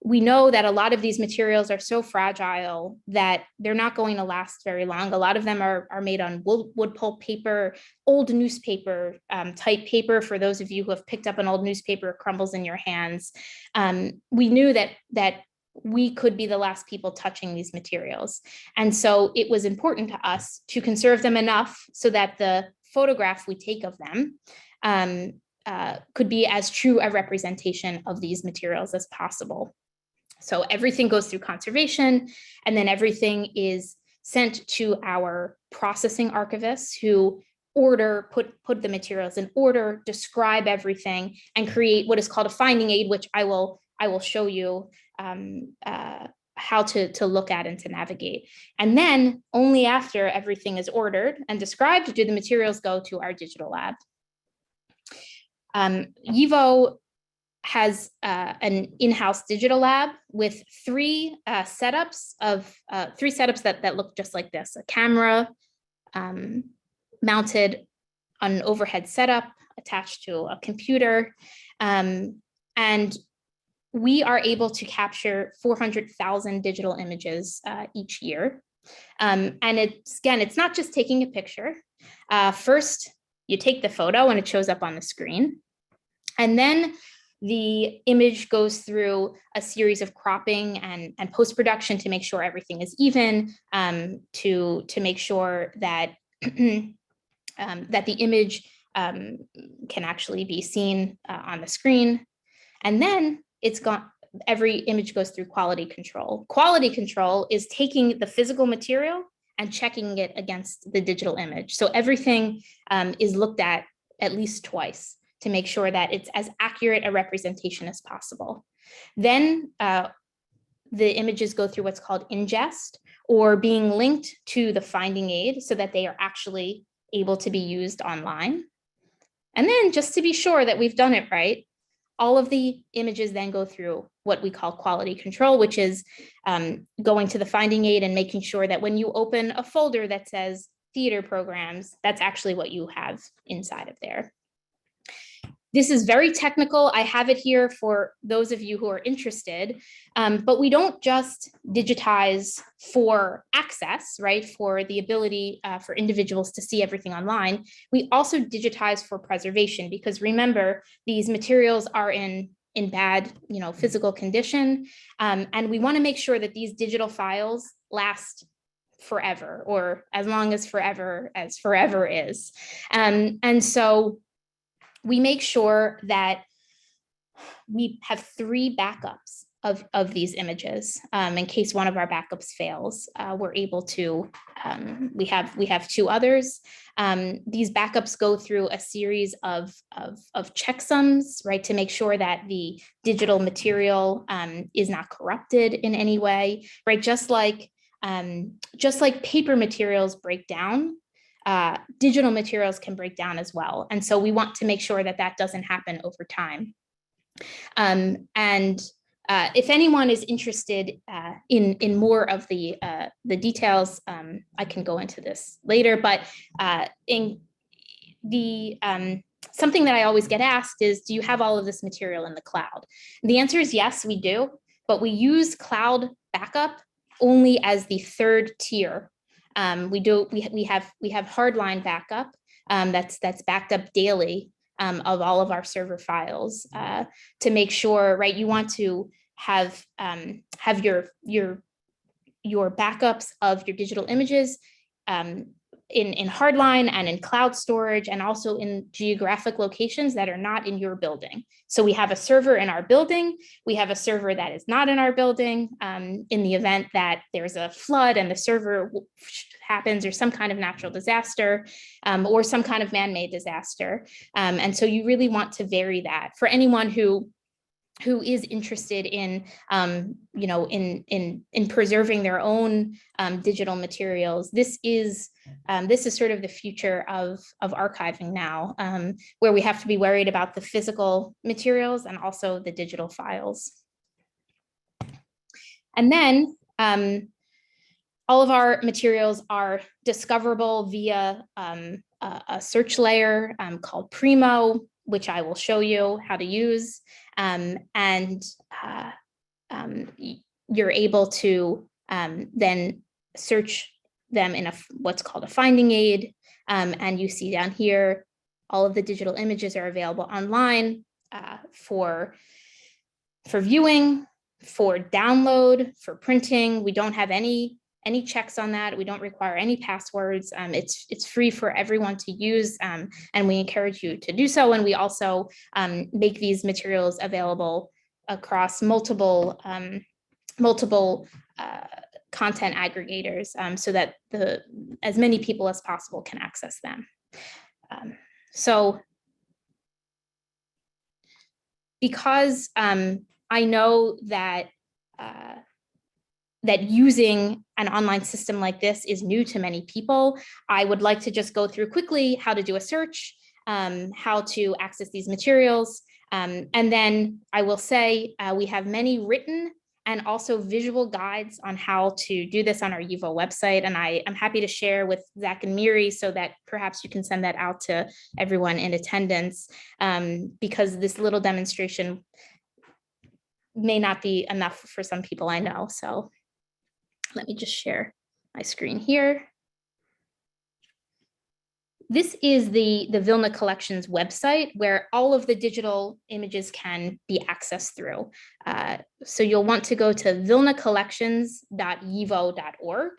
S2: we know that a lot of these materials are so fragile that they're not going to last very long. A lot of them are made on wood pulp paper, old newspaper type paper. For those of you who have picked up an old newspaper, it crumbles in your hands. We knew that we could be the last people touching these materials. And so it was important to us to conserve them enough so that the photograph we take of them could be as true a representation of these materials as possible. So everything goes through conservation, and then everything is sent to our processing archivists who put the materials in order, describe everything, and create what is called a finding aid, which I will show you how to look at and to navigate. And then only after everything is ordered and described do the materials go to our digital lab. YIVO has an in-house digital lab with three setups that look just like this: a camera mounted on an overhead setup attached to a computer, and we are able to capture 400,000 digital images each year. And it's not just taking a picture. First, you take the photo and it shows up on the screen. And then the image goes through a series of cropping and post-production to make sure everything is even, to make sure that, that the image can actually be seen on the screen. And then every image goes through quality control. Quality control is taking the physical material and checking it against the digital image. So everything is looked at least twice to make sure that it's as accurate a representation as possible. Then the images go through what's called ingest, or being linked to the finding aid so that they are actually able to be used online. And then, just to be sure that we've done it right, all of the images then go through what we call quality control, which is going to the finding aid and making sure that when you open a folder that says theater programs, that's actually what you have inside of there. This is very technical. I have it here for those of you who are interested, but we don't just digitize for access, right? For the ability for individuals to see everything online. We also digitize for preservation, because remember, these materials are in bad, physical condition, and we want to make sure that these digital files last forever, or as long as forever is. And so we make sure that we have 3 backups of these images in case one of our backups fails. We're able to, we have 2 others. These backups go through a series of checksums, right, to make sure that the digital material is not corrupted in any way, right? Just like paper materials break down, digital materials can break down as well. And so we want to make sure that that doesn't happen over time. If anyone is interested in more of the details, I can go into this later, but in the something that I always get asked is, do you have all of this material in the cloud? And the answer is yes, we do, but we use cloud backup only as the 3rd tier. We have hardline backup that's backed up daily of all of our server files to make sure, right? You want to have your backups of your digital images in hardline and in cloud storage, and also in geographic locations that are not in your building. So we have a server in our building, we have a server that is not in our building in the event that there's a flood and the server happens, or some kind of natural disaster, or some kind of man-made disaster. And so you really want to vary that. For anyone who is interested in, in preserving their own digital materials, this is sort of the future of archiving now, where we have to be worried about the physical materials and also the digital files. And then all of our materials are discoverable via a search layer called Primo, which I will show you how to use. You're able to then search them in what's called a finding aid. And you see down here, all of the digital images are available online for viewing, for download, for printing. We don't have any checks on that. We don't require any passwords. It's free for everyone to use, and we encourage you to do so. And we also make these materials available across multiple content aggregators, so that as many people as possible can access them. So because I know that using an online system like this is new to many people, I would like to just go through quickly how to do a search, how to access these materials, And then I will say we have many written and also visual guides on how to do this on our YIVO website. And I am happy to share with Zach and Miri so that perhaps you can send that out to everyone in attendance, because this little demonstration may not be enough for some people I know. So let me just share my screen here. This is the Vilna Collections website where all of the digital images can be accessed through. So you'll want to go to vilnacollections.yivo.org,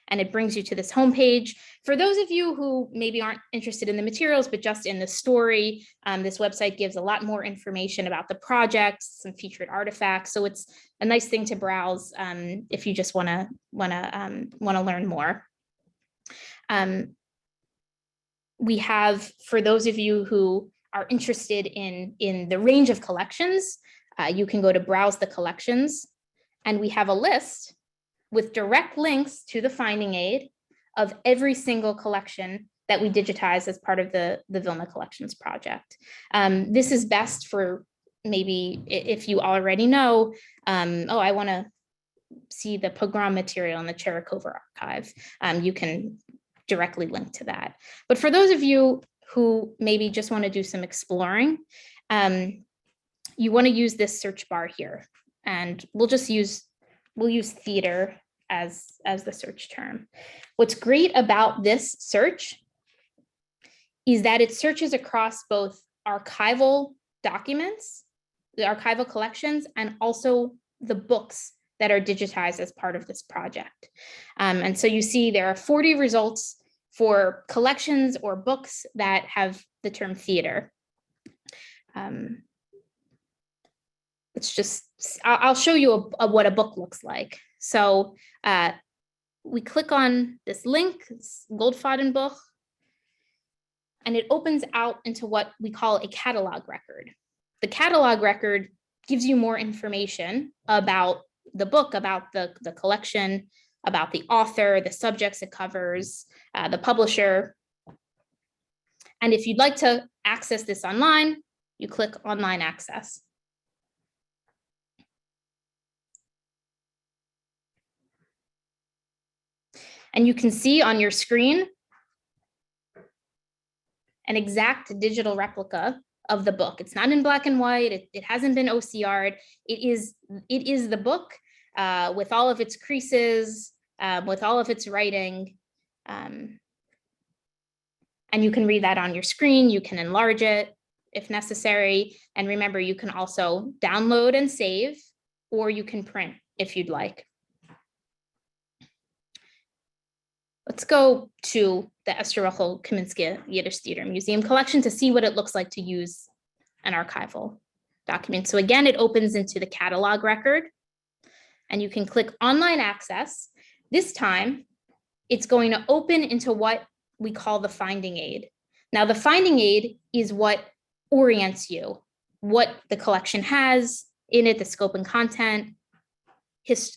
S2: and it brings you to this homepage. For those of you who maybe aren't interested in the materials, but just in the story, this website gives a lot more information about the project, some featured artifacts. So it's a nice thing to browse if you just want to learn more. We have, for those of you who are interested in the range of collections, you can go to Browse the Collections, and we have a list with direct links to the finding aid of every single collection that we digitize as part of the Vilna Collections project. This is best for maybe if you already know, oh, I want to see the pogrom material in the Cherikova archive. You can directly link to that. But for those of you who maybe just want to do some exploring, you want to use this search bar here, and we'll use theater as the search term. What's great about this search is that it searches across both archival documents, the archival collections, and also the books that are digitized as part of this project. And so you see there are 40 results for collections or books that have the term theater. I'll show you what a book looks like. So we click on this link, Goldfadenbuch, and it opens out into what we call a catalog record. The catalog record gives you more information about the book, about the collection, about the author, the subjects it covers, the publisher. And if you'd like to access this online, you click Online Access. And you can see on your screen an exact digital replica of the book. It's not in black and white. It hasn't been OCR'd. It is the book with all of its creases, with all of its writing. And you can read that on your screen. You can enlarge it if necessary. And remember, you can also download and save, or you can print if you'd like. Let's go to the Esther Rachel Kaminsky Yiddish Theater Museum collection to see what it looks like to use an archival document. So again, it opens into the catalog record, and you can click Online Access. This time, it's going to open into what we call the finding aid. Now, the finding aid is what orients you, what the collection has in it, the scope and content,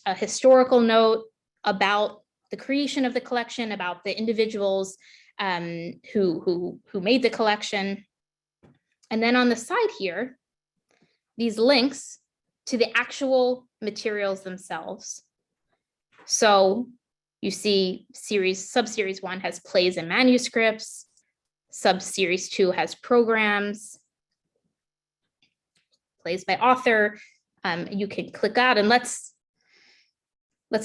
S2: a historical note about the creation of the collection, about the individuals who made the collection. And then on the side here, these links to the actual materials themselves. So you see subseries 1 has plays and manuscripts, subseries 2 has programs, plays by author. You can click out, and let's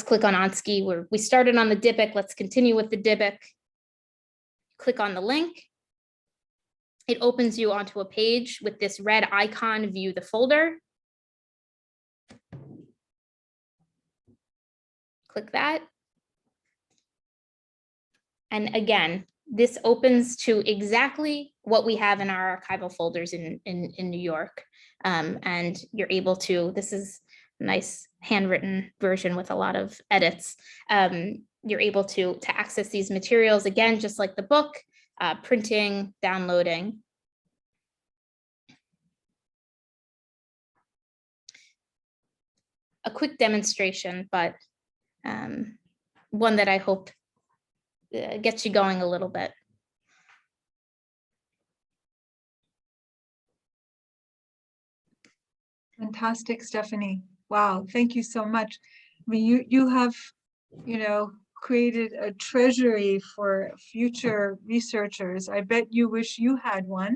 S2: click on Ansky, where we started on the Dybbuk. Let's continue with the Dybbuk. Click on the link. It opens you onto a page with this red icon, view the folder. Click that. And again, this opens to exactly what we have in our archival folders in New York. And you're able to, this is a nice handwritten version with a lot of edits. You're able to access these materials, again, just like the book, printing, downloading. A quick demonstration, but one that I hope gets you going a little bit.
S1: Fantastic, Stephanie. Wow, thank you so much. I mean, you have, you know, created a treasury for future researchers. I bet you wish you had one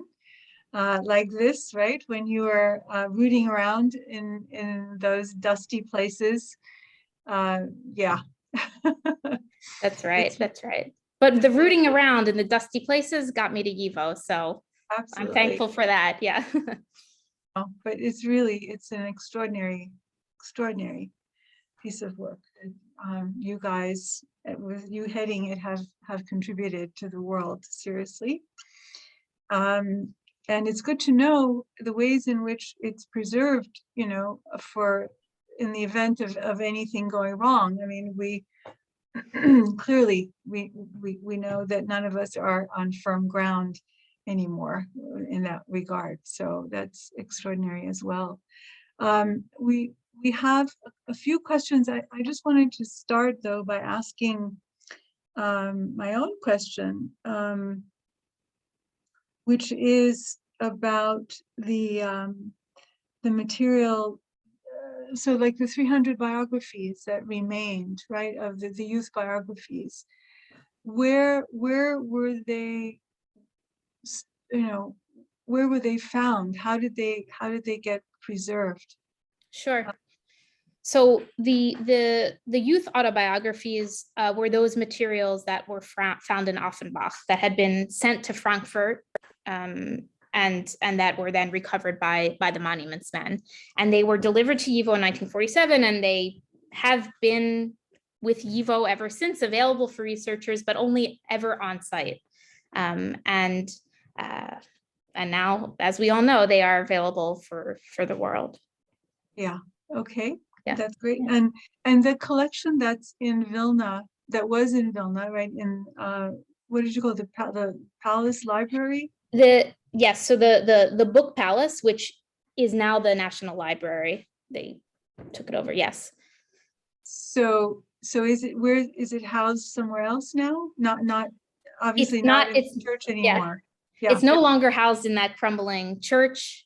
S1: like this, right? When you were rooting around in those dusty places. Yeah.
S2: That's right.
S1: It's
S2: That's right. But the rooting around in the dusty places got me to YIVO, so I'm
S1: absolutely.
S2: thankful for that. Yeah.
S1: But it's an extraordinary piece of work. You guys, with you heading it, have contributed to the world, seriously. And it's good to know the ways in which it's preserved, you know, for in the event of anything going wrong. I mean, we clearly we know that none of us are on firm ground anymore in that regard. So that's extraordinary as well. We have a few questions. I just wanted to start though by asking my own question, which is about the material. So like the 300 biographies that remained, right, of the youth biographies, where were they, you know, where were they found? How did they get preserved?
S2: Sure. So the youth autobiographies were those materials that were found in Offenbach that had been sent to Frankfurt, and that were then recovered by the monuments men, and they were delivered to YIVO in 1947, and they have been with YIVO ever since, available for researchers, but only ever on site, and now, as we all know, they are available for the world.
S1: Yeah. Okay.
S2: Yeah.
S1: That's great. And the collection that's in Vilna, that was in Vilna, right? In what did you call it? The Palace Library?
S2: Yes, so the book palace, which is now the National Library, they took it over. Yes.
S1: So is it, where is it housed somewhere else now? Not
S2: It's
S1: obviously not
S2: not,
S1: in
S2: it's,
S1: the church
S2: yeah,
S1: anymore. Yeah.
S2: it's no longer housed in that crumbling church,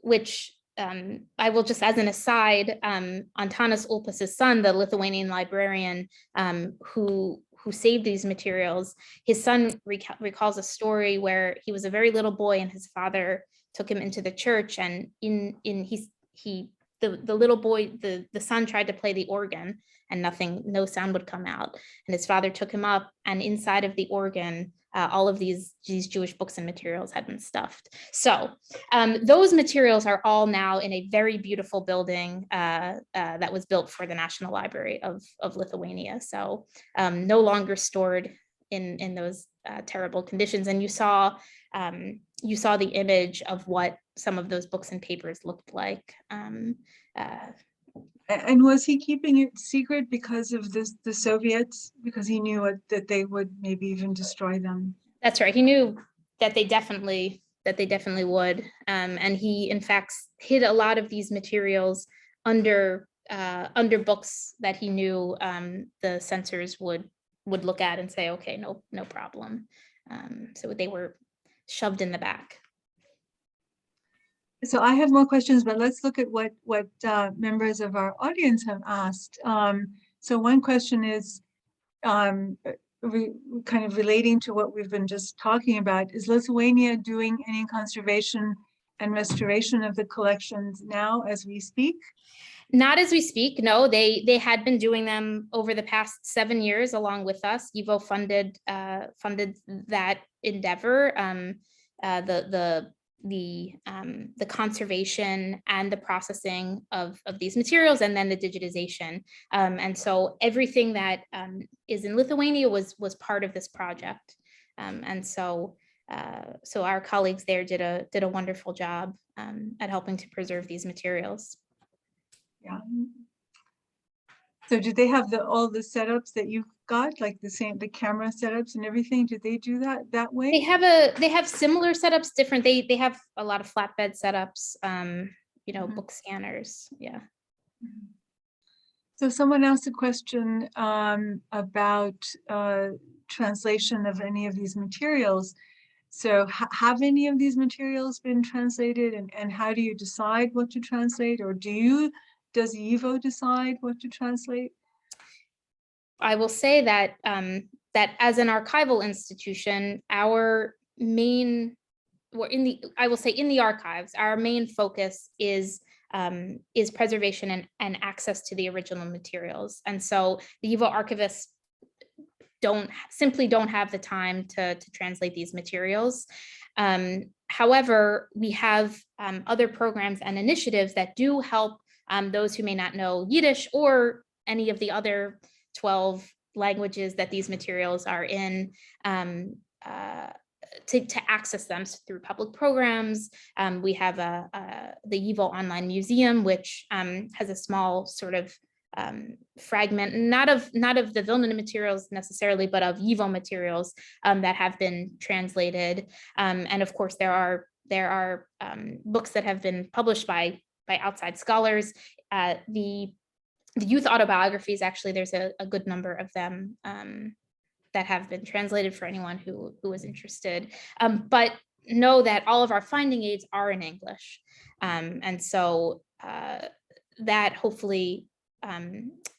S2: which I will just, as an aside, Antanas Ulpas's son, the Lithuanian librarian who saved these materials, his son recalls a story where he was a very little boy and his father took him into the church, and the little boy, the son tried to play the organ and no sound would come out. And his father took him up, and inside of the organ, all of these Jewish books and materials had been stuffed. So those materials are all now in a very beautiful building that was built for the National Library of Lithuania. So no longer stored in those terrible conditions. And you saw the image of what some of those books and papers looked like.
S1: And was he keeping it secret because of the Soviets? Because he knew that they would maybe even destroy them.
S2: That's right. He knew that they definitely would, and he in fact hid a lot of these materials under books that he knew the censors would look at and say, okay, no problem. So they were shoved in the back.
S1: So I have more questions, but let's look at what members of our audience have asked. So one question is kind of relating to what we've been just talking about. Is Lithuania doing any conservation and restoration of the collections now as we speak?
S2: Not as we speak, no. They had been doing them over the past 7 years along with us. YIVO funded that endeavor. The conservation and the processing of these materials, and then the digitization. And so everything that is in Lithuania was part of this project. And so our colleagues there did a wonderful job at helping to preserve these materials.
S1: Yeah. So did they have all the setups that you got, like the camera setups and everything? Did they do that way?
S2: They have similar setups, different. They have a lot of flatbed setups, book scanners. Yeah.
S1: So someone asked a question about translation of any of these materials. So have any of these materials been translated, and how do you decide what to translate, or does YIVO decide what to translate?
S2: I will say that that as an archival institution, our main, I will say in the archives, our main focus is preservation and access to the original materials. And so the YIVO archivists simply don't have the time to translate these materials. However, we have other programs and initiatives that do help those who may not know Yiddish or any of the other 12 languages that these materials are in, to access them through public programs. We have the YIVO Online Museum, which has a small sort of fragment, not of the Vilna materials necessarily, but of YIVO materials that have been translated. And of course, there are books that have been published by outside scholars. The youth autobiographies, actually, there's a good number of them that have been translated for anyone who is interested. But know that all of our finding aids are in English. And so that hopefully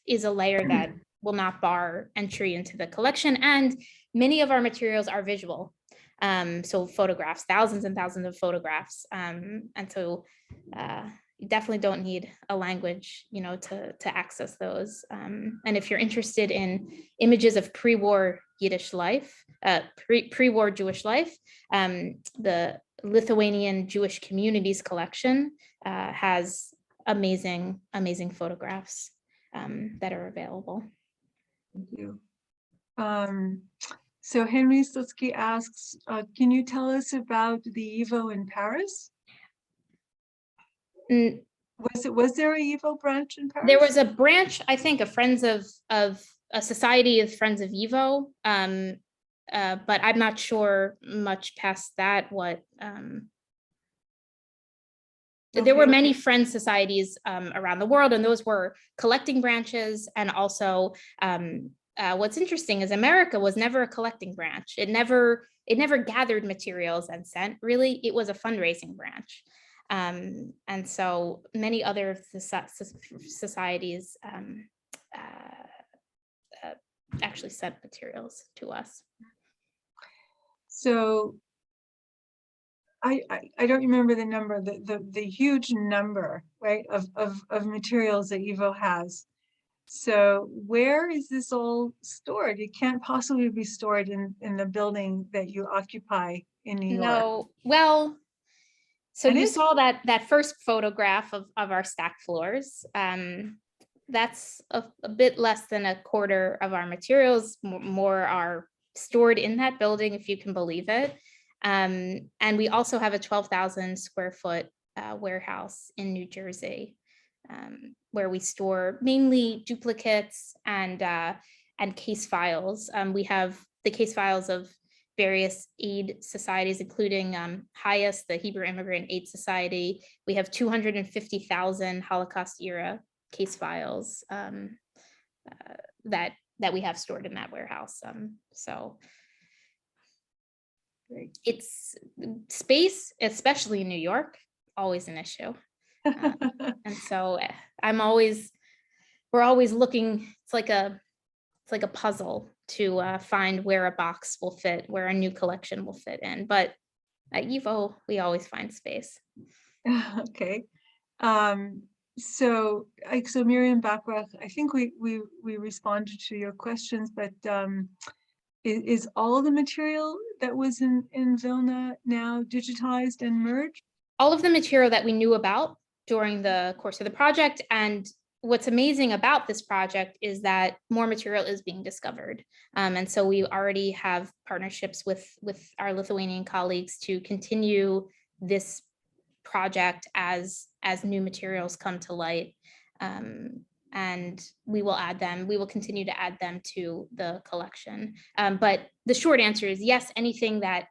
S2: is a layer that will not bar entry into the collection. And many of our materials are visual. So photographs, thousands and thousands of photographs. And so you definitely don't need a language, to access those. And if you're interested in images of pre-war Yiddish life, pre-war Jewish life, the Lithuanian Jewish Communities collection has amazing photographs that are available.
S1: Thank you. So Henry Slutsky asks, can you tell us about the YIVO in Paris? Was there a YIVO branch in Paris?
S2: There was a branch, I think, of Friends of a society of Friends of YIVO, but I'm not sure much past that. There were many Friends societies around the world, and those were collecting branches. And also, what's interesting is America was never a collecting branch. It never gathered materials and sent. Really, it was a fundraising branch. And so many other societies actually sent materials to us.
S1: So I don't remember the number, the huge number, right, of materials that YIVO has. So where is this all stored? It can't possibly be stored in the building that you occupy in New York.
S2: No, well, so you saw that first photograph of our stack floors. That's a bit less than a quarter of our materials. More are stored in that building, if you can believe it. And we also have a 12,000 square foot warehouse in New Jersey, where we store mainly duplicates and case files. We have the case files of various aid societies, including HIAS, the Hebrew Immigrant Aid Society. We have 250,000 Holocaust era case files that we have stored in that warehouse. So it's space, especially in New York, always an issue. And so we're always looking. It's like a puzzle to find where a box will fit, where a new collection will fit in. But at YIVO, we always find space.
S1: Okay. So Miriam Bachrach, I think we responded to your questions, but is all the material that was in Vilna now digitized and merged?
S2: All of the material that we knew about during the course of the project. And what's amazing about this project is that more material is being discovered. And so we already have partnerships with our Lithuanian colleagues to continue this project as new materials come to light. And we will continue to add them to the collection. But the short answer is yes, anything that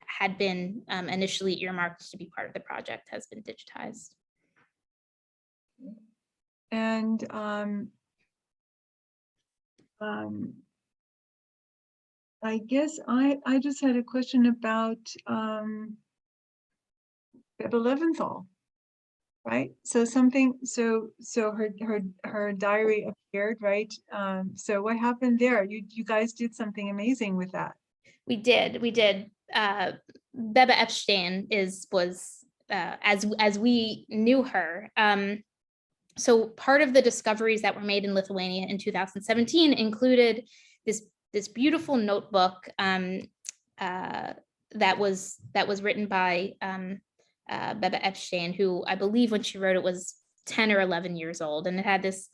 S2: had been initially earmarked to be part of the project has been digitized.
S1: And I guess I just had a question about Bebe Leventhal, right? So her diary appeared, right? So what happened there? You guys did something amazing with that.
S2: We did. Bebe Epstein was as we knew her. So part of the discoveries that were made in Lithuania in 2017 included this beautiful notebook that was written by Bebe Epstein, who I believe when she wrote it was 10 or 11 years old, and it had this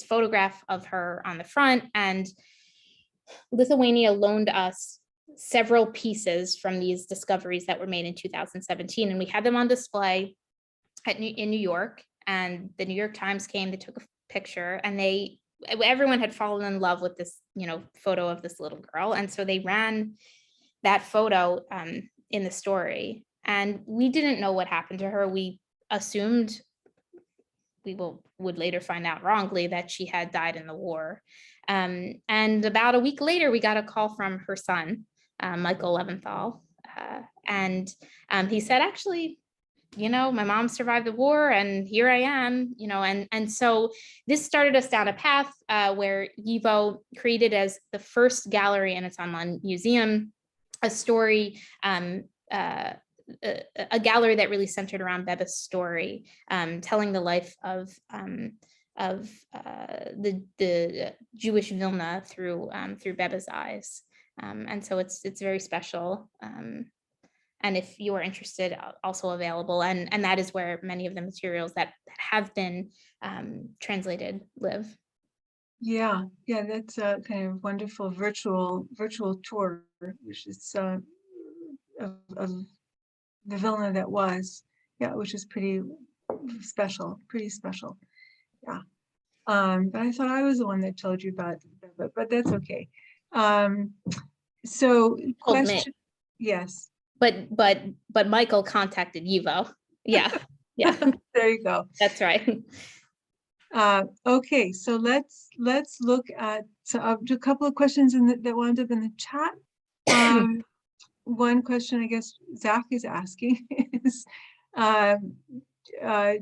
S2: photograph of her on the front. And Lithuania loaned us several pieces from these discoveries that were made in 2017, and we had them on display in New York. And the New York Times came, they took a picture, and everyone had fallen in love with this, photo of this little girl. And so they ran that photo in the story. And we didn't know what happened to her. We assumed, would later find out wrongly, that she had died in the war. And about a week later, we got a call from her son, Michael Leventhal. And he said, actually, my mom survived the war and here I am, and so this started us down a path where YIVO created, as the first gallery in its online museum, a story, a gallery that really centered around Bebe's story, telling the life of the Jewish Vilna through Bebe's eyes. And so it's very special. And if you are interested, also available. And that is where many of the materials that have been translated live.
S1: Yeah, that's a kind of wonderful virtual tour, which is of the Vilna that was, which is pretty special. Yeah. But I thought I was the one that told you about it, but that's okay. So question, yes.
S2: But Michael contacted YIVO. Yeah.
S1: There you go.
S2: That's right.
S1: Okay, so let's look at a couple of questions that wound up in the chat. One question I guess Zach is asking is,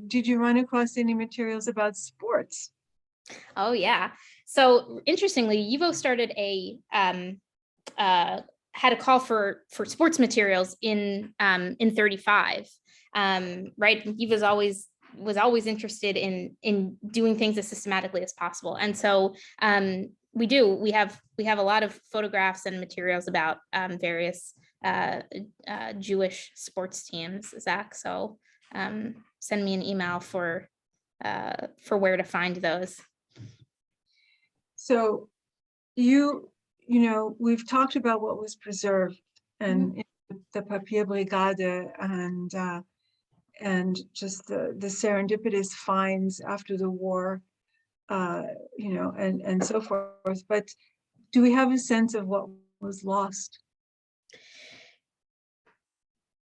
S1: did you run across any materials about sports?
S2: Oh yeah. So interestingly, YIVO started had a call for sports materials in 35. Right. YIVO was always interested in doing things as systematically as possible. And so we have a lot of photographs and materials about various Jewish sports teams, Zach. So send me an email for where to find those.
S1: So we've talked about what was preserved and the papier brigade and just the serendipitous finds after the war, and so forth. But do we have a sense of what was lost?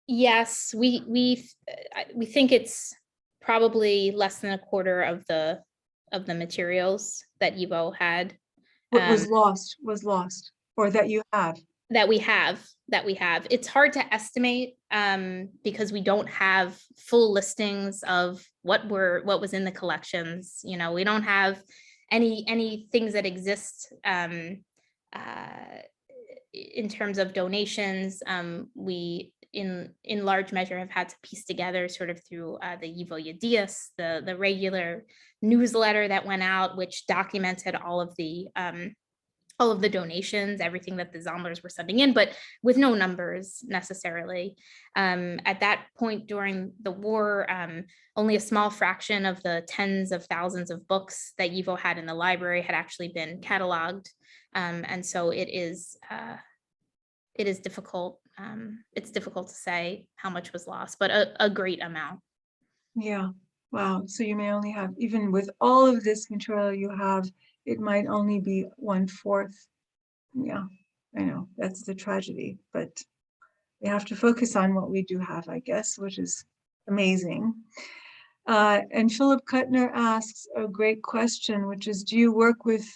S2: Yes, we think it's probably less than a quarter of the materials that YIVO had.
S1: What was lost, or that you have?
S2: That we have. It's hard to estimate because we don't have full listings of what was in the collections. We don't have any things that exist in terms of donations. We in large measure have had to piece together sort of through the YIVO Yedias, the regular newsletter that went out, which documented all of the donations, everything that the Zomblers were sending in, but with no numbers necessarily. At that point during the war, only a small fraction of the tens of thousands of books that YIVO had in the library had actually been cataloged. And so it is difficult. It's difficult to say how much was lost, but a great amount.
S1: Yeah. Wow. So you may only have, even with all of this material you have, it might only be 1/4. Yeah, I know that's the tragedy, but we have to focus on what we do have, I guess, which is amazing. And Philip Kuttner asks a great question, which is, do you work with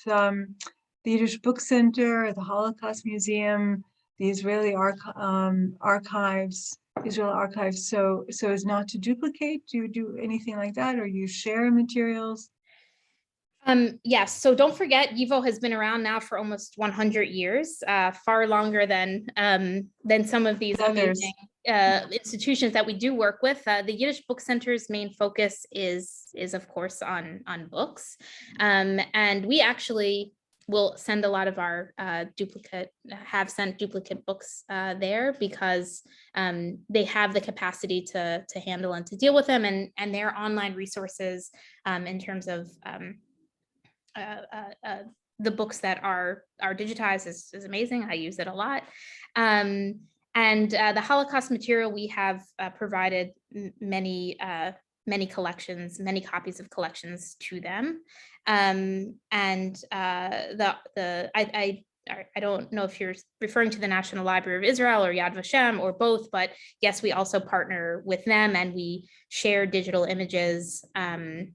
S1: the Yiddish Book Center, the Holocaust Museum, the Israeli archives, Israel archives. So as not to duplicate, do you do anything like that, or you share materials?
S2: Yes, so don't forget, YIVO has been around now for almost 100 years, far longer than some of these
S1: Others.
S2: amazing institutions that we do work with. The Yiddish Book Center's main focus is of course on books, and we actually will send a lot of our have sent duplicate books there because they have the capacity to handle and to deal with them, and their online resources in terms of the books that are digitized is amazing. I use it a lot. And the Holocaust material, we have provided many collections, many copies of collections to them. I don't know if you're referring to the National Library of Israel or Yad Vashem or both, but yes, we also partner with them and we share digital images. And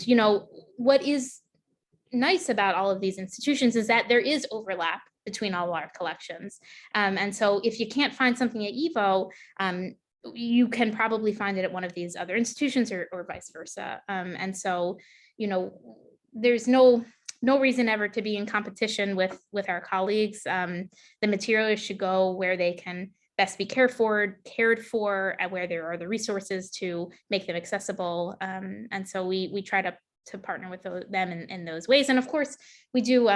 S2: you know, what is nice about all of these institutions is that there is overlap between all of our collections. And so if you can't find something at YIVO, you can probably find it at one of these other institutions or vice versa. And so, you know, there's no reason ever to be in competition with our colleagues. The materials should go where they can best be cared for, and where there are the resources to make them accessible. And so we try to partner with them in those ways. And of course, we do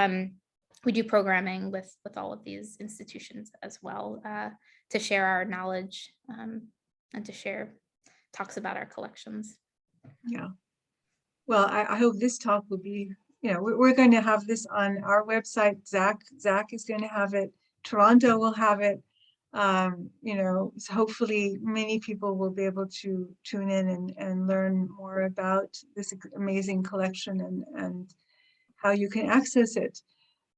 S2: programming with all of these institutions as well to share our knowledge and to share talks about our collections.
S1: Yeah. Well, I hope this talk will be, you know, we're going to have this on our website. Zach is going to have it. Toronto will have it. You know, so hopefully many people will be able to tune in and learn more about this amazing collection and how you can access it.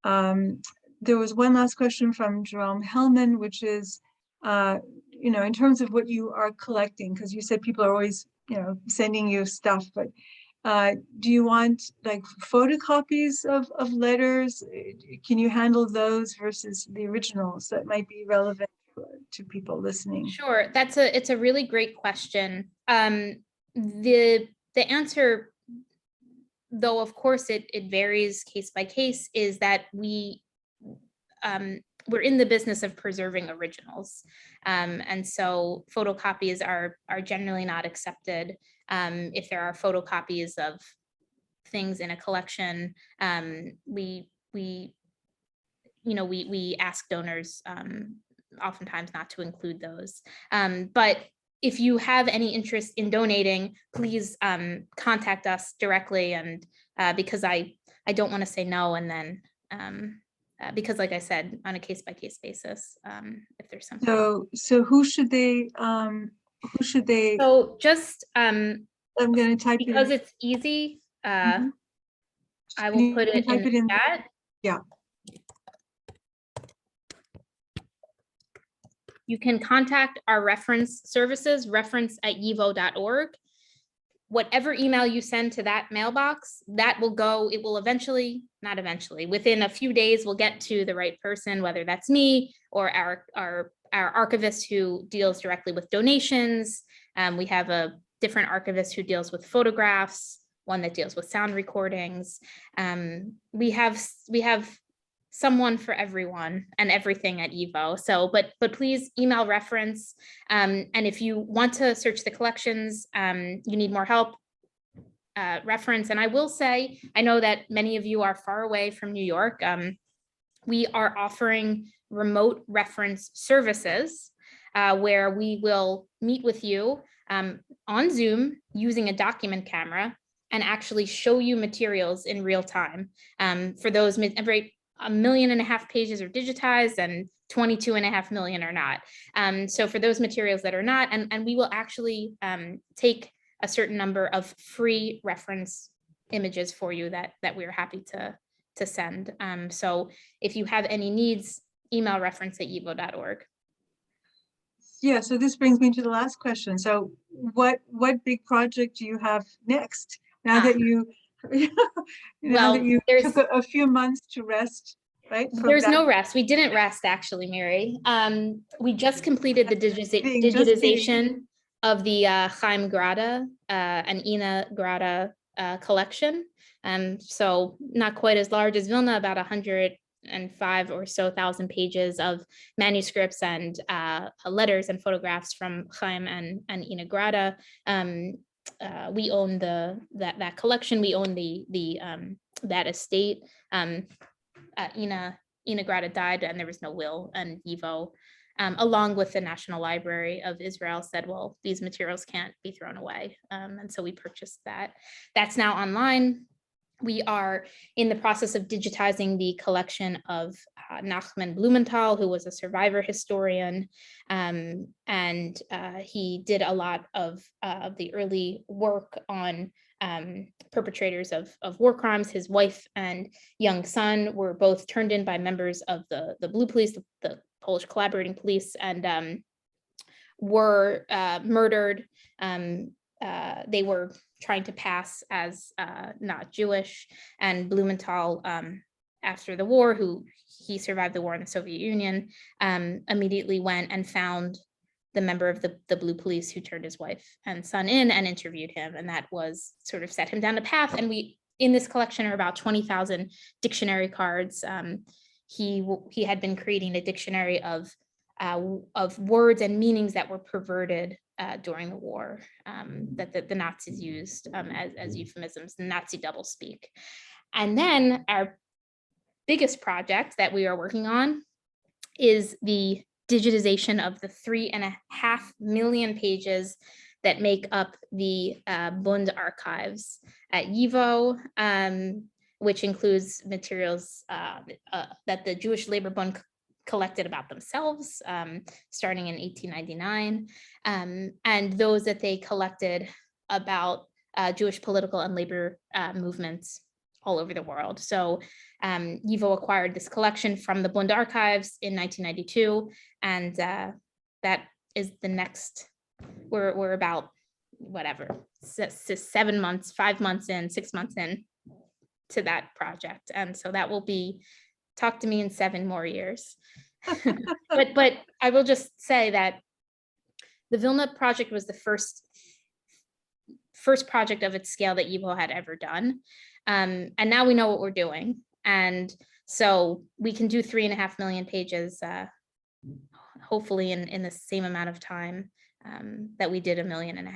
S1: There was one last question from Jerome Hellman, which is, you know, in terms of what you are collecting, because you said people are always, you know, sending you stuff, but do you want like photocopies of letters? Can you handle those versus the originals that might be relevant to people listening?
S2: Sure, it's a really great question. The answer, though of course it varies case by case, is that we're in the business of preserving originals, and so photocopies are generally not accepted. If there are photocopies of things in a collection, we ask donors oftentimes not to include those. But if you have any interest in donating, please contact us directly, and because I don't want to say no, and then because like I said, on a case-by-case basis, if there's something.
S1: So who should they
S2: So just
S1: I'm going to type it
S2: because
S1: in.
S2: it's easy,
S1: Mhm.
S2: I will put it in the chat.
S1: Yeah.
S2: You can contact our reference services, reference@yivo.org. Whatever email you send to that mailbox, that will go, it will eventually, not eventually, within a few days, we'll get to the right person, whether that's me or our archivist who deals directly with donations. We have a different archivist who deals with photographs, one that deals with sound recordings. We have someone for everyone and everything at YIVO. So, but please email reference. And if you want to search the collections, you need more help, reference. And I will say, I know that many of you are far away from New York. We are offering remote reference services where we will meet with you on Zoom using a document camera and actually show you materials in real time. For those, 1.5 million pages are digitized and 22.5 million are not. So for those materials that are not, and we will actually take a certain number of free reference images for you that we're happy to send. So if you have any needs, email reference@yivo.org.
S1: Yeah, so this brings me to the last question. So what big project do you have next? Now that you Now that you
S2: there's
S1: took a few months to rest, right?
S2: there's no rest. We didn't rest, actually, Miri. We just completed the
S1: Just kidding.
S2: digitization of the Chaim Grada and Ina Grada collection. So not quite as large as Vilna, about 105 or so thousand pages of manuscripts and letters and photographs from Chaim and Ina Grada. We own that collection. We own that estate. Ina Grada died and there was no will, and YIVO, along with the National Library of Israel, said, well, these materials can't be thrown away. And so we purchased that. That's now online. We are in the process of digitizing the collection of Nachman Blumenthal, who was a survivor historian, and he did a lot of the early work on perpetrators of war crimes. His wife and young son were both turned in by members of the Blue Police, the Polish collaborating police, and were murdered. They were trying to pass as not Jewish, and Blumenthal, after the war, he survived the war in the Soviet Union, immediately went and found the member of the Blue Police who turned his wife and son in and interviewed him. And that was sort of set him down a path. And we, in this collection, are about 20,000 dictionary cards. He had been creating a dictionary of words and meanings that were perverted during the war, that the Nazis used as euphemisms, Nazi doublespeak. And then our biggest project that we are working on is the digitization of the 3.5 million pages that make up the Bund archives at YIVO, which includes materials that the Jewish Labor Bund collected about themselves, starting in 1899, and those that they collected about Jewish political and labor movements all over the world. So YIVO acquired this collection from the Bund archives in 1992, and that is the next, we're about whatever, 7 months, 5 months in, 6 months in to that project. And so that will be, talk to me in 7 more years. but I will just say that the Vilna project was the first project of its scale that YIVO had ever done. And now we know what we're doing. And so we can do 3.5 million pages, hopefully in the same amount of time that we did 1.5 million.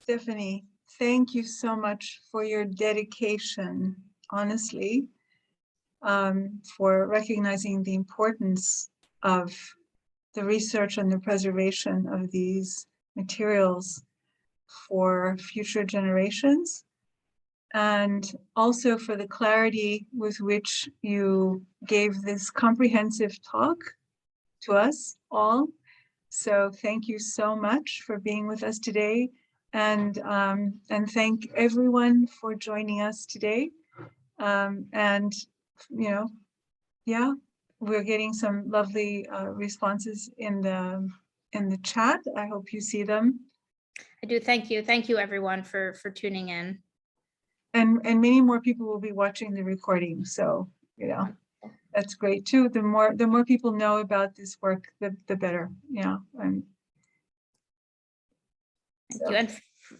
S1: Stefanie, thank you so much for your dedication, honestly, for recognizing the importance of the research and the preservation of these materials for future generations, and also for the clarity with which you gave this comprehensive talk to us all. So thank you so much for being with us today, and thank everyone for joining us today. And yeah, we're getting some lovely responses in the chat. I hope you see them.
S2: I do. Thank you everyone for tuning in.
S1: And many more people will be watching the recording, so that's great too. The more people know about this work, the better. Yeah.
S2: Thank you. And for